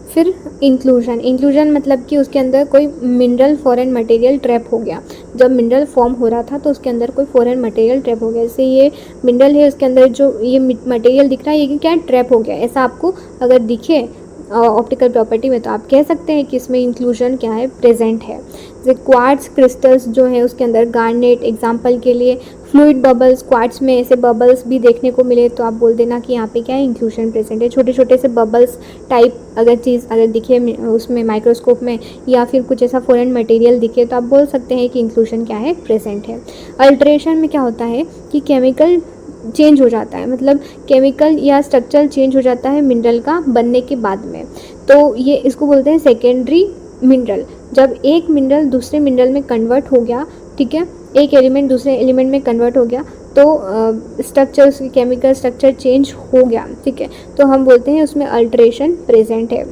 फिर इंक्लूजन मतलब कि उसके अंदर कोई मिनरल फॉरेन मटेरियल ट्रैप हो गया। जब मिनरल फॉर्म हो रहा था तो उसके अंदर कोई फॉरेन मटेरियल ट्रैप हो गया, जैसे ये मिनरल है, उसके अंदर जो ये मटेरियल दिख रहा है ये क्या है, ट्रैप हो गया। ऐसा आपको अगर दिखे ऑप्टिकल प्रॉपर्टी में तो आप कह सकते हैं कि इसमें इंक्लूजन क्या है, प्रेजेंट है। जैसे क्वार्ट्ज क्रिस्टल्स जो है उसके अंदर गार्नेट, एग्जांपल के लिए फ्लूइड बबल्स, क्वार्ट्ज में ऐसे बबल्स भी देखने को मिले तो आप बोल देना कि यहाँ पे क्या है, इंक्लूजन प्रेजेंट है। छोटे छोटे से बबल्स टाइप अगर चीज़ अगर दिखे उसमें माइक्रोस्कोप में, या फिर कुछ ऐसा फॉरेन मटेरियल दिखे तो आप बोल सकते हैं कि इंक्लूजन क्या है, प्रेजेंट है। अल्ट्रेशन में क्या होता है कि केमिकल चेंज हो जाता है, मतलब केमिकल या स्ट्रक्चर चेंज हो जाता है मिनरल का बनने के बाद में, तो ये इसको बोलते हैं सेकेंडरी मिनरल। जब एक मिनरल दूसरे मिनरल में कन्वर्ट हो गया, ठीक है, एक एलिमेंट दूसरे एलिमेंट में कन्वर्ट हो गया तो स्ट्रक्चर, उसकी केमिकल स्ट्रक्चर चेंज हो गया, ठीक है, तो हम बोलते हैं उसमें अल्ट्रेशन प्रेजेंट है।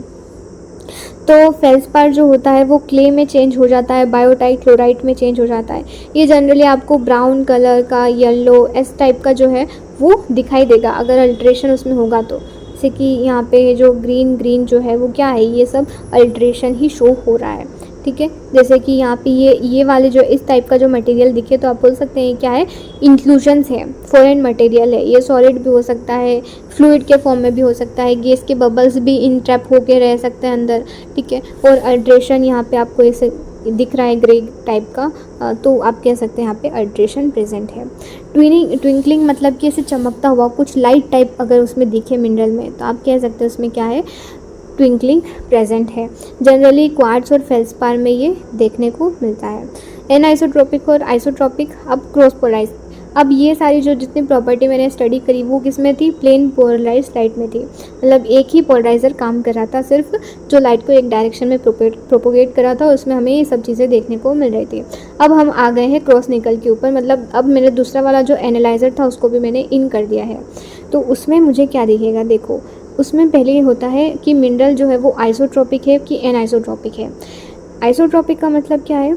तो फेल्सपार जो होता है वो क्ले में चेंज हो जाता है, बायोटाइट क्लोराइट में चेंज हो जाता है। ये जनरली आपको ब्राउन कलर का, येलो, इस टाइप का जो है वो दिखाई देगा अगर अल्ट्रेशन उसमें होगा तो। जैसे कि यहाँ पे जो ग्रीन जो है वो क्या है, ये सब अल्ट्रेशन ही शो हो रहा है, ठीक है। जैसे कि यहाँ पे ये वाले जो इस टाइप का जो मटेरियल दिखे तो आप बोल सकते हैं क्या है, इंक्लूजन्स है, फॉरेन मटेरियल है। ये सॉलिड भी हो सकता है, फ्लूइड के फॉर्म में भी हो सकता है, गैस के बबल्स भी इन ट्रैप होके रह सकते हैं अंदर, ठीक है। और अल्ट्रेशन यहाँ पे आपको ऐसे दिख रहा है ग्रे टाइप का, तो आप कह सकते हैं यहाँ पे अल्ट्रेशन प्रेजेंट है। ट्विंकलिंग मतलब कि ऐसे चमकता हुआ कुछ लाइट टाइप अगर उसमें दिखे मिनरल में तो आप कह सकते हैं उसमें क्या है, ट्विंकलिंग प्रेजेंट है। जनरली क्वार्ट्ज और फेल्सपार में ये देखने को मिलता है। एनाइसोट्रॉपिक और आइसोट्रॉपिक, अब क्रॉस पोलराइज। अब ये सारी जो जितनी प्रॉपर्टी मैंने स्टडी करी वो किस में थी, प्लेन पोलराइज लाइट में थी, मतलब एक ही पोलराइज़र काम कर रहा था सिर्फ, जो लाइट को एक डायरेक्शन में प्रोपोगेट कर रहा था, उसमें हमें ये सब चीज़ें देखने को मिल रही थी। अब हम आ गए हैं क्रॉस निकल के ऊपर, मतलब अब मैंने दूसरा वाला जो एनालाइज़र था उसको भी मैंने इन कर दिया है, तो उसमें मुझे क्या दिखेगा, देखो उसमें पहले ये होता है कि मिनरल जो है वो आइसोट्रॉपिक है कि एनाइसोट्रॉपिक है। आइसोट्रॉपिक का मतलब क्या है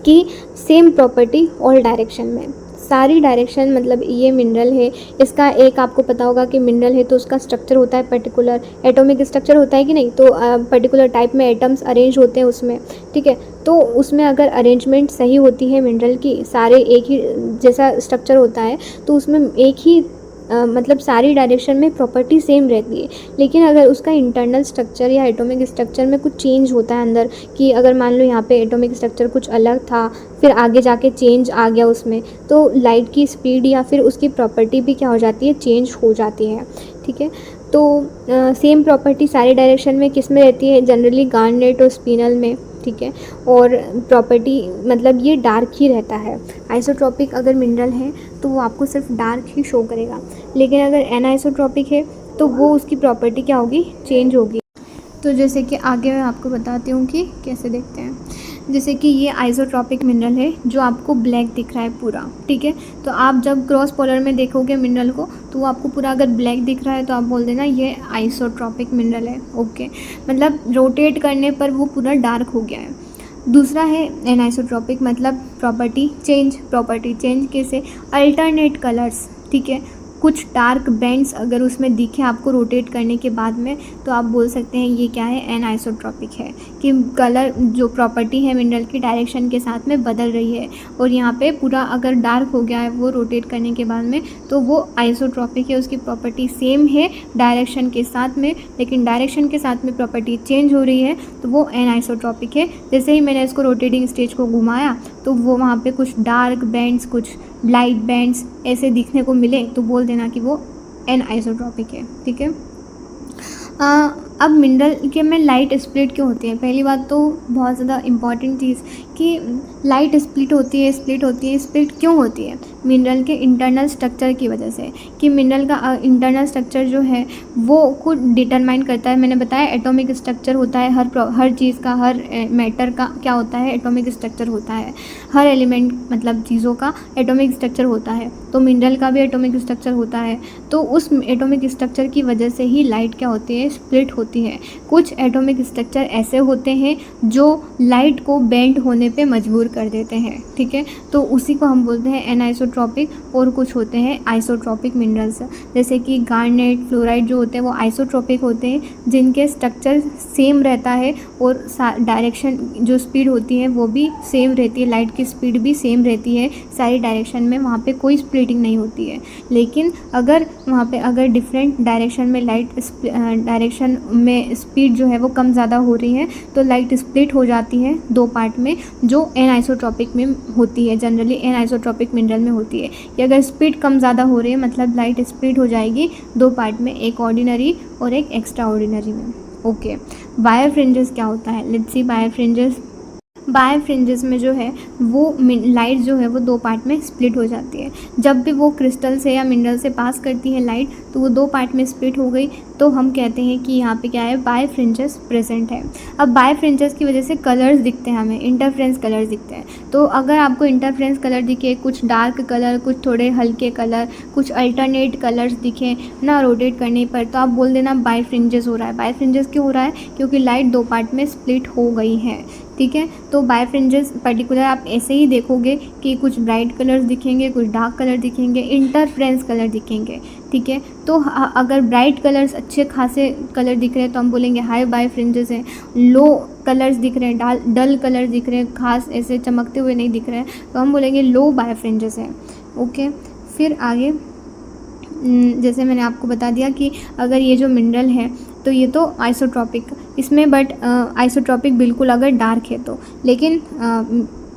कि सेम प्रॉपर्टी ऑल डायरेक्शन में, सारी डायरेक्शन, मतलब ये मिनरल है, इसका एक आपको पता होगा कि मिनरल है तो उसका स्ट्रक्चर होता है पर्टिकुलर, एटॉमिक स्ट्रक्चर होता है कि नहीं, तो पर्टिकुलर टाइप में एटम्स अरेंज होते हैं उसमें, ठीक है। तो उसमें अगर अरेंजमेंट सही होती है मिनरल की, सारे एक ही जैसा स्ट्रक्चर होता है तो उसमें एक ही मतलब सारी डायरेक्शन में प्रॉपर्टी सेम रहती है। लेकिन अगर उसका इंटरनल स्ट्रक्चर या एटॉमिक स्ट्रक्चर में कुछ चेंज होता है अंदर, कि अगर मान लो यहाँ पे एटॉमिक स्ट्रक्चर कुछ अलग था फिर आगे जाके चेंज आ गया उसमें, तो लाइट की स्पीड या फिर उसकी प्रॉपर्टी भी क्या हो जाती है, चेंज हो जाती है, ठीक है। तो सेम प्रॉपर्टी सारी डायरेक्शन में किस में रहती है, जनरली गार्नेट और स्पिनल में, ठीक है। और प्रॉपर्टी मतलब ये डार्क ही रहता है। आइसोट्रॉपिक अगर मिनरल है तो वो आपको सिर्फ डार्क ही शो करेगा, लेकिन अगर एनाइसोट्रॉपिक है तो वो उसकी प्रॉपर्टी क्या होगी, चेंज होगी। तो जैसे कि आगे मैं आपको बताती हूँ कि कैसे देखते हैं। जैसे कि ये आइसोट्रॉपिक मिनरल है जो आपको ब्लैक दिख रहा है पूरा, ठीक है। तो आप जब क्रॉस पोलर में देखोगे मिनरल को तो वो आपको पूरा अगर ब्लैक दिख रहा है तो आप बोल देना ये आइसोट्रॉपिक मिनरल है, ओके। मतलब रोटेट करने पर वो पूरा डार्क हो गया है। दूसरा है एनाइसोट्रॉपिक, मतलब प्रॉपर्टी चेंज कैसे, अल्टरनेट कलर्स, ठीक है। कुछ डार्क बैंड्स अगर उसमें दिखे आपको रोटेट करने के बाद में तो आप बोल सकते हैं ये क्या है, एनाइसोट्रॉपिक है, कि कलर जो प्रॉपर्टी है मिनरल की डायरेक्शन के साथ में बदल रही है, और यहाँ पे पूरा अगर डार्क हो गया है वो रोटेट करने के बाद में तो वो आइसोट्रॉपिक है, उसकी प्रॉपर्टी सेम है डायरेक्शन के साथ में, लेकिन डायरेक्शन के साथ में प्रॉपर्टी चेंज हो रही है तो वो एनाइसोट्रॉपिक है। जैसे ही मैंने इसको रोटेटिंग स्टेज को घुमाया तो वो वहाँ पे कुछ डार्क बैंड्स, कुछ लाइट बैंड्स ऐसे दिखने को मिले तो बोल देना कि वो एनाइसोट्रॉपिक है, ठीक है। अब मिनरल के में लाइट स्प्लिट क्यों होती है? पहली बात तो बहुत ज़्यादा इम्पॉर्टेंट चीज़ कि लाइट स्प्लिट होती है, स्प्लिट क्यों होती है? मिनरल के इंटरनल स्ट्रक्चर की वजह से, कि मिनरल का इंटरनल स्ट्रक्चर जो है वो खुद डिटरमाइन करता है। मैंने बताया एटॉमिक स्ट्रक्चर होता है हर चीज़ का, हर मैटर का क्या होता है, एटॉमिक स्ट्रक्चर होता है। हर एलिमेंट मतलब चीज़ों का एटॉमिक स्ट्रक्चर होता है, तो मिनरल का भी एटॉमिक स्ट्रक्चर होता है। तो उस एटॉमिक स्ट्रक्चर की वजह से ही लाइट क्या होती है, स्प्लिट होती है। कुछ एटॉमिक स्ट्रक्चर ऐसे होते हैं जो लाइट को बेंड होने पे मजबूर कर देते हैं, ठीक है, तो उसी को हम बोलते हैं एनाइसोट्रॉपिक। और कुछ होते हैं आइसोट्रॉपिक मिनरल्स, जैसे कि गार्नेट, फ्लोराइड जो होते हैं वो आइसोट्रॉपिक होते हैं, जिनके स्ट्रक्चर सेम रहता है और डायरेक्शन जो स्पीड होती है वो भी सेम रहती है, लाइट की स्पीड भी सेम रहती है सारी डायरेक्शन में, वहाँ पे कोई स्प्लिटिंग नहीं होती है। लेकिन अगर वहाँ पे अगर डिफरेंट डायरेक्शन में डायरेक्शन में स्पीड जो है वो कम ज़्यादा हो रही है तो लाइट स्प्लिट हो जाती है दो पार्ट में, जो एनाइसोट्रॉपिक में होती है, जनरली एनाइसोट्रॉपिक मिनरल में होती है। कि अगर स्पीड कम ज़्यादा हो रही है मतलब लाइट स्प्लिट हो जाएगी दो पार्ट में, एक ऑर्डिनरी और एक एक्स्ट्रा ऑर्डिनरी में। ओके, वायर फ्रिंजेस क्या होता है? Let's see wire fringes. By fringes में जो है वो लाइट जो है वो दो पार्ट में स्प्लिट हो जाती है। जब भी वो क्रिस्टल से या मिनरल से पास करती है लाइट तो वो दो पार्ट में स्प्लिट हो गई, तो हम कहते हैं कि यहाँ पे क्या है, बाय फ्रिंजेस प्रेजेंट है। अब बाय फ्रिंजेस की वजह से कलर्स दिखते हैं हमें, इंटरफ्रेंस कलर्स दिखते हैं। तो अगर आपको इंटरफ्रेंस कलर दिखे, कुछ डार्क कलर, कुछ थोड़े हल्के कलर, कुछ अल्टरनेट कलर्स दिखे ना रोटेट करने पर, तो आप बोल देना बाय फ्रिंजेस हो रहा है। बाय फ्रिंजेस क्यों हो रहा है? क्योंकि लाइट दो पार्ट में स्प्लिट हो गई है, ठीक है। तो बाय फ्रिंजेस पर्टिकुलर आप ऐसे ही देखोगे कि कुछ ब्राइट कलर्स दिखेंगे, कुछ डार्क कलर दिखेंगे, इंटरफ्रेंस कलर दिखेंगे, ठीक है। तो अगर ब्राइट कलर्स अच्छे खासे कलर दिख रहे हैं तो हम बोलेंगे हाई बाय फ्रिंजेस हैं। लो कलर्स दिख रहे हैं, डल कलर दिख रहे हैं, खास ऐसे चमकते हुए नहीं दिख रहे हैं, तो हम बोलेंगे लो बाय फ्रिंजेस हैं। ओके, फिर आगे जैसे मैंने आपको बता दिया कि अगर ये जो मिनरल है तो ये तो आइसोट्रॉपिक इसमें, बट आइसोट्रॉपिक बिल्कुल अगर डार्क है तो, लेकिन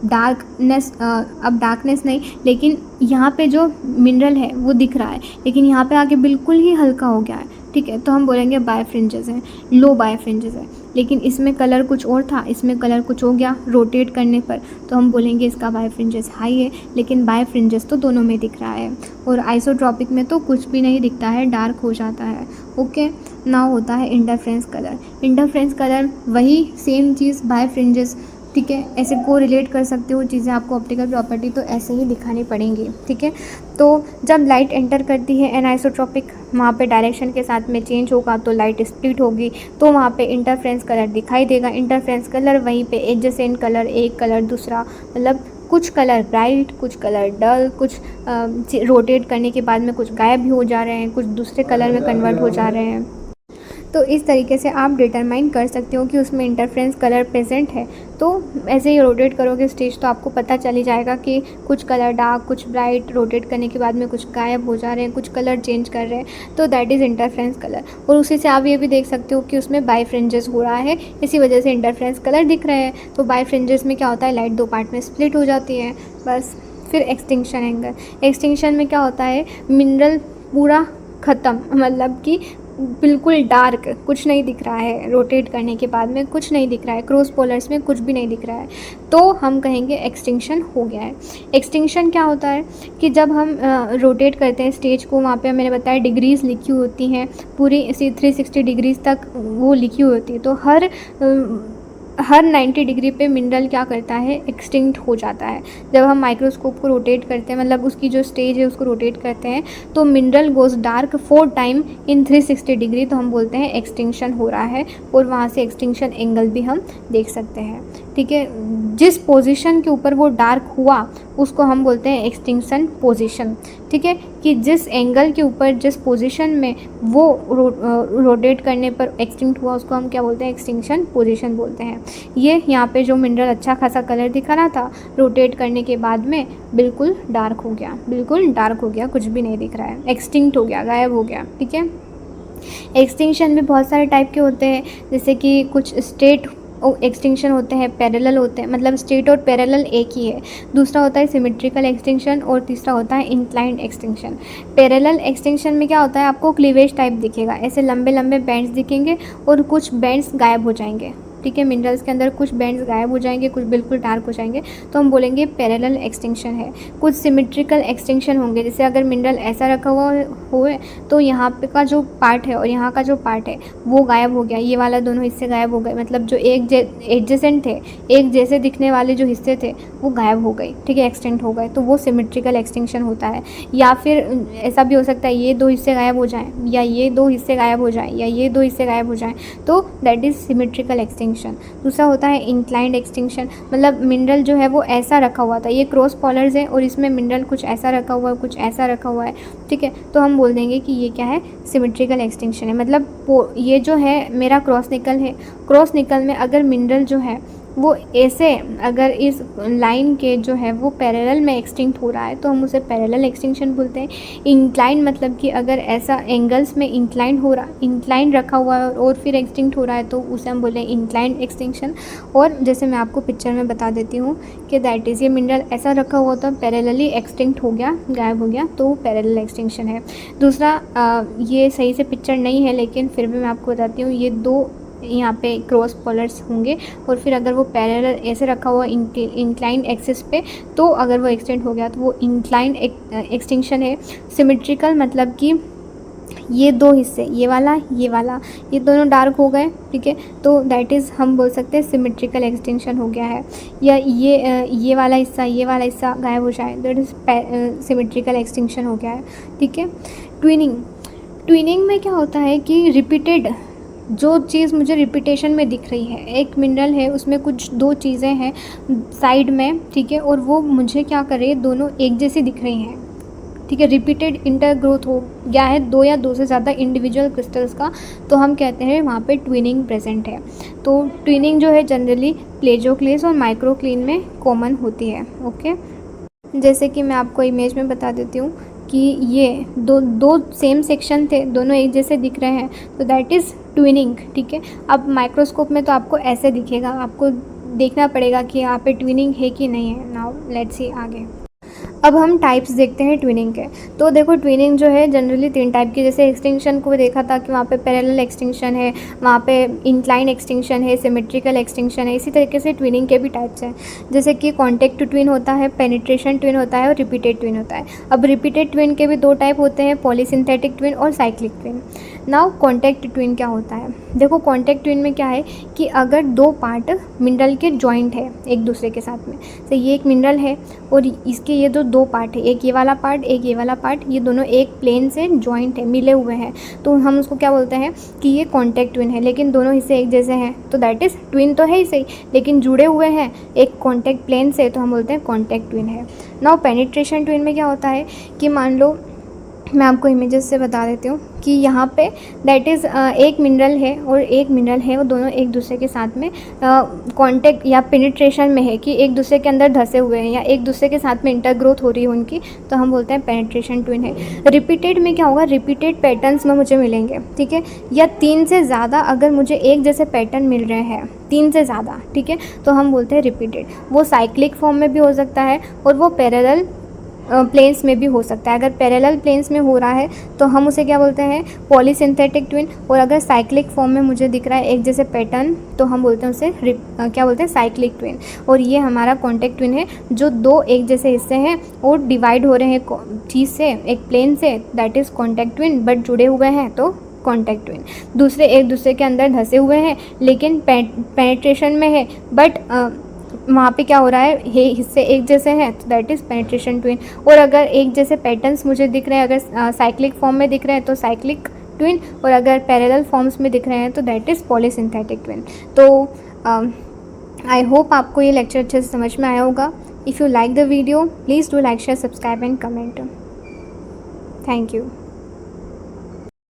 डार्कनेस अब डार्कनेस नहीं, लेकिन यहाँ पे जो मिनरल है वो दिख रहा है, लेकिन यहाँ पे आके बिल्कुल ही हल्का हो गया है, ठीक है, तो हम बोलेंगे बाय फ्रिंजेस है, लो बाय फ्रिंजेस है। लेकिन इसमें कलर कुछ और था, इसमें कलर कुछ हो गया रोटेट करने पर, तो हम बोलेंगे इसका बाय फ्रिंजेस हाई है, लेकिन बाय फ्रिंजेस तो दोनों में दिख रहा है। और आइसोट्रॉपिक में तो कुछ भी नहीं दिखता है, डार्क हो जाता है। ओके, नाउ होता है इंटरफ्रेंस कलर। इंटरफ्रेंस कलर वही सेम चीज़ बाय फ्रिंजेस, ठीक है, ऐसे को रिलेट कर सकते हो चीज़ें, आपको ऑप्टिकल प्रॉपर्टी तो ऐसे ही दिखानी पड़ेंगी, ठीक है। तो जब लाइट एंटर करती है एनाइसोट्रॉपिक, वहाँ पे डायरेक्शन के साथ में चेंज होगा तो लाइट स्प्लिट होगी, तो वहाँ पे इंटरफ्रेंस कलर दिखाई देगा। इंटरफ्रेंस कलर वहीं पे एडजेसेंट कलर, एक कलर दूसरा, मतलब कुछ कलर ब्राइट, कुछ कलर डल, कुछ रोटेट करने के बाद में कुछ गायब भी हो जा रहे हैं, कुछ दूसरे कलर में कन्वर्ट हो जा रहे हैं। तो इस तरीके से आप डिटरमाइन कर सकते हो कि उसमें इंटरफ्रेंस कलर प्रेजेंट है। तो ऐसे ही रोटेट करोगे स्टेज तो आपको पता चल ही जाएगा कि कुछ कलर डार्क, कुछ ब्राइट, रोटेट करने के बाद में कुछ गायब हो जा रहे हैं, कुछ कलर चेंज कर रहे हैं, तो दैट इज़ इंटरफ्रेंस कलर। और उसी से आप ये भी देख सकते हो कि उसमें बाय फ्रिंजेस हो रहा है, इसी वजह से इंटरफ्रेंस कलर दिख रहे हैं। तो बाय फ्रिंजेस में क्या होता है, लाइट दो पार्ट में स्प्लिट हो जाती है, बस। फिर एक्सटिंक्शन एंगल। एक्सटिंक्शन में क्या होता है, मिनरल पूरा ख़त्म, मतलब कि बिल्कुल डार्क, कुछ नहीं दिख रहा है, रोटेट करने के बाद में कुछ नहीं दिख रहा है, क्रॉस पोलर्स में कुछ भी नहीं दिख रहा है, तो हम कहेंगे एक्सटिंक्शन हो गया है। एक्सटिंक्शन क्या होता है कि जब हम रोटेट करते हैं स्टेज को, वहाँ पे मैंने बताया डिग्रीज़ लिखी होती हैं, पूरी इसी 360 डिग्रीज़ तक वो लिखी होती है, तो हर 90 डिग्री पे मिनरल क्या करता है, एक्सटिंक्ट हो जाता है। जब हम माइक्रोस्कोप को रोटेट करते हैं, मतलब उसकी जो स्टेज है उसको रोटेट करते हैं, तो mineral goes dark 4 time in 360 degree, तो हम बोलते हैं एक्सटिंक्शन हो रहा है। और वहाँ से एक्सटिंक्शन एंगल भी हम देख सकते हैं, ठीक है। जिस पोजीशन के ऊपर वो डार्क हुआ उसको हम बोलते हैं एक्सटिंक्शन पोजीशन, ठीक है, कि जिस एंगल के ऊपर जिस पोजीशन में वो रोटेट करने पर एक्सटिंक्ट हुआ उसको हम क्या बोलते हैं, एक्सटिंक्शन पोजीशन बोलते हैं। ये यहाँ पे जो मिनरल अच्छा खासा कलर दिखा रहा था, रोटेट करने के बाद में बिल्कुल डार्क हो गया, बिल्कुल डार्क हो गया, कुछ भी नहीं दिख रहा है, एक्सटिंक्ट हो गया, गायब हो गया, ठीक है। एक्सटिंक्शन में बहुत सारे टाइप के होते हैं, जैसे कि कुछ स्टेट एक्सटिंक्शन होते हैं पैरेलल होते हैं, मतलब स्ट्रेट और पैरेलल एक ही है। दूसरा होता है सिमेट्रिकल एक्सटिंक्शन और तीसरा होता है इंक्लाइंड एक्सटिंक्शन। पैरेलल एक्सटिंक्शन में क्या होता है, आपको क्लीवेज टाइप दिखेगा, ऐसे लंबे लंबे बैंड्स दिखेंगे और कुछ बैंड्स गायब हो जाएंगे, ठीक है। मिनरल्स के अंदर कुछ बैंड्स गायब हो जाएंगे, कुछ बिल्कुल डार्क हो जाएंगे, तो हम बोलेंगे पैरेलल एक्सटिंक्शन है। कुछ सिमेट्रिकल एक्सटिंक्शन होंगे, जैसे अगर मिनरल ऐसा रखा हुआ हो तो यहाँ पे का जो पार्ट है और यहाँ का जो पार्ट है वो गायब हो गया, ये वाला दोनों हिस्से गायब हो गए, मतलब जो एडजेसेंट थे, एक जैसे दिखने वाले जो हिस्से थे वो गायब हो गए, ठीक है, एक्सटेंट हो गए, तो वो सिमेट्रिकल एक्सटिंक्शन होता है। या फिर ऐसा भी हो सकता है ये दो हिस्से गायब हो जाएं, या ये दो हिस्से गायब हो जाएं, या ये दो हिस्से गायब हो जाएं, तो दैट इज़ सिमेट्रिकल एक्सटिंक्शन। दूसरा होता है इंक्लाइंड एक्सटिंक्शन, मतलब मिनरल जो है वो ऐसा रखा हुआ था, ये क्रॉस पॉलर्स है और इसमें मिनरल कुछ ऐसा रखा हुआ है, कुछ ऐसा रखा हुआ है, ठीक है, तो हम बोल देंगे कि ये क्या है, सिमेट्रिकल एक्सटिंक्शन है। मतलब ये जो है मेरा क्रॉस निकल है, क्रॉस निकल में अगर मिनरल जो है वो ऐसे अगर इस लाइन के जो है वो पैरेलल में एक्सटिंक्ट हो रहा है तो हम उसे पैरेलल एक्सटिंक्शन बोलते हैं। इंक्लाइन मतलब कि अगर ऐसा एंगल्स में इंक्लाइन रखा हुआ है और फिर एक्सटिंक्ट हो रहा है तो उसे हम बोलें इंक्लाइन एक्सटिंक्शन। और जैसे मैं आपको पिक्चर में बता देती हूँ कि दैट इज़, ये मिनरल ऐसा रखा हुआ था, पैरेलली एक्सटिंक्ट हो गया, गायब हो गया, तो पैरेलल एक्सटिंक्शन है। दूसरा ये सही से पिक्चर नहीं है लेकिन फिर भी मैं आपको बताती हूँ, ये दो यहाँ पे क्रॉस पोलर्स होंगे और फिर अगर वो पैरेलल ऐसे रखा हुआ इंक्लाइंड एक्सिस पे, तो अगर वो एक्सटेंड हो गया तो वो इंक्लाइंड एक्सटिंक्शन है। सिमेट्रिकल मतलब कि ये दो हिस्से, ये वाला ये दोनों डार्क हो गए, ठीक है, तो दैट इज़ हम बोल सकते हैं सिमेट्रिकल एक्सटिंक्शन हो गया है। या ये वाला हिस्सा गायब हो जाए, दैट इज़ सिमेट्रिकल एक्सटिंक्शन हो गया है, ठीक है। ट्विनिंग में क्या होता है कि रिपीटेड जो चीज़ मुझे रिपीटेशन में दिख रही है, एक मिनरल है उसमें कुछ दो चीज़ें हैं साइड में, ठीक है, और वो मुझे क्या कर रही है, दोनों एक जैसी दिख रही हैं, ठीक है, रिपीटेड इंटरग्रोथ हो गया है दो या दो से ज़्यादा इंडिविजुअल क्रिस्टल्स का, तो हम कहते हैं वहाँ पे ट्विनिंग प्रेजेंट है। तो ट्विनिंग जो है जनरली प्लेजियोक्लेस और माइक्रोक्लीन में कॉमन होती है, ओके। जैसे कि मैं आपको इमेज में बता देती हूँ कि ये दो सेम सेक्शन थे, दोनों एक जैसे दिख रहे हैं, तो दैट इज़ ट्विनिंग, ठीक है। अब माइक्रोस्कोप में तो आपको ऐसे दिखेगा, आपको देखना पड़ेगा कि यहाँ पे ट्विनिंग है कि नहीं है। नाउ लेट्स सी आगे। अब हम टाइप्स देखते हैं ट्विनिंग के। तो देखो ट्विनिंग जो है जनरली 3 टाइप की, जैसे एक्सटिंक्शन को देखा था कि वहाँ पे पैरेलल एक्सटिंक्शन है, वहाँ पे इंक्लाइन एक्सटिंक्शन है, सिमेट्रिकल एक्सटिंक्शन है। इसी तरीके से ट्विनिंग के भी टाइप्स हैं, जैसे कि कॉन्टैक्ट ट्विन होता है, पेनिट्रेशन ट्विन होता है और रिपीटेड ट्विन होता है। अब रिपीटेड ट्विन के भी 2 टाइप होते हैं, पॉलीसिंथेटिक ट्विन और cyclic twin. Now contact twin क्या होता है, देखो कॉन्टैक्ट ट्विन में क्या है कि अगर 2 पार्ट मिनरल के जॉइंट है एक दूसरे के साथ में, तो ये एक मिनरल है और इसके ये जो 2 पार्ट है, एक ये वाला पार्ट एक ये वाला पार्ट, ये दोनों एक प्लेन से जॉइंट है, मिले हुए हैं, तो हम उसको क्या बोलते हैं कि ये कॉन्टैक्ट ट्विन है। लेकिन दोनों हिस्से एक जैसे हैं तो दैट इज़ ट्विन तो है ही सही, लेकिन जुड़े हुए हैं एक कॉन्टैक्ट प्लेन से, तो हम बोलते हैं कॉन्टैक्ट ट्विन है। नाउ पेनिट्रेशन ट्विन में क्या होता है कि मान लो मैं आपको इमेजेस से बता देती हूँ कि यहाँ पे दैट इज़ एक मिनरल है और एक मिनरल है, वो दोनों एक दूसरे के साथ में कांटेक्ट या पेनिट्रेशन में है कि एक दूसरे के अंदर धसे हुए हैं या एक दूसरे के साथ में इंटरग्रोथ हो रही है उनकी, तो हम बोलते हैं पेनिट्रेशन ट्विन है। रिपीटेड में क्या होगा, रिपीटेड पैटर्न्स में मुझे मिलेंगे, ठीक है, या 3 से ज़्यादा अगर मुझे एक जैसे पैटर्न मिल रहे हैं 3 से ज़्यादा, ठीक है, तो हम बोलते हैं रिपीटेड। वो साइक्लिक फॉर्म में भी हो सकता है और वो पैरेलल प्लेन्स में भी हो सकता है। अगर पैरेलल प्लेन्स में हो रहा है तो हम उसे क्या बोलते हैं, पॉलीसिंथेटिक ट्विन, और अगर साइक्लिक फॉर्म में मुझे दिख रहा है एक जैसे पैटर्न तो हम बोलते हैं उसे क्या बोलते हैं, साइक्लिक ट्विन। और ये हमारा कॉन्टैक्ट ट्विन है जो 2 एक जैसे हिस्से हैं और डिवाइड हो रहे हैं चीज़ से, एक प्लेन से, that is contact twin, but जुड़े हुए हैं तो कॉन्टैक्ट ट्विन। दूसरे एक दूसरे के अंदर धसे हुए हैं लेकिन पेनिट्रेशन में है, बट वहाँ पे क्या हो रहा है, हिस्से एक जैसे हैं तो दैट इज़ पेनिट्रेशन ट्विन। और अगर एक जैसे पैटर्न्स मुझे दिख रहे हैं, अगर साइक्लिक फॉर्म में दिख रहे हैं तो साइक्लिक ट्विन, और अगर पैरेलल फॉर्म्स में दिख रहे हैं तो दैट इज़ पॉलीसिंथेटिक ट्विन। तो आई होप आपको ये लेक्चर अच्छे से समझ में आया होगा। If you like the video please do like, share, subscribe and comment. Thank you.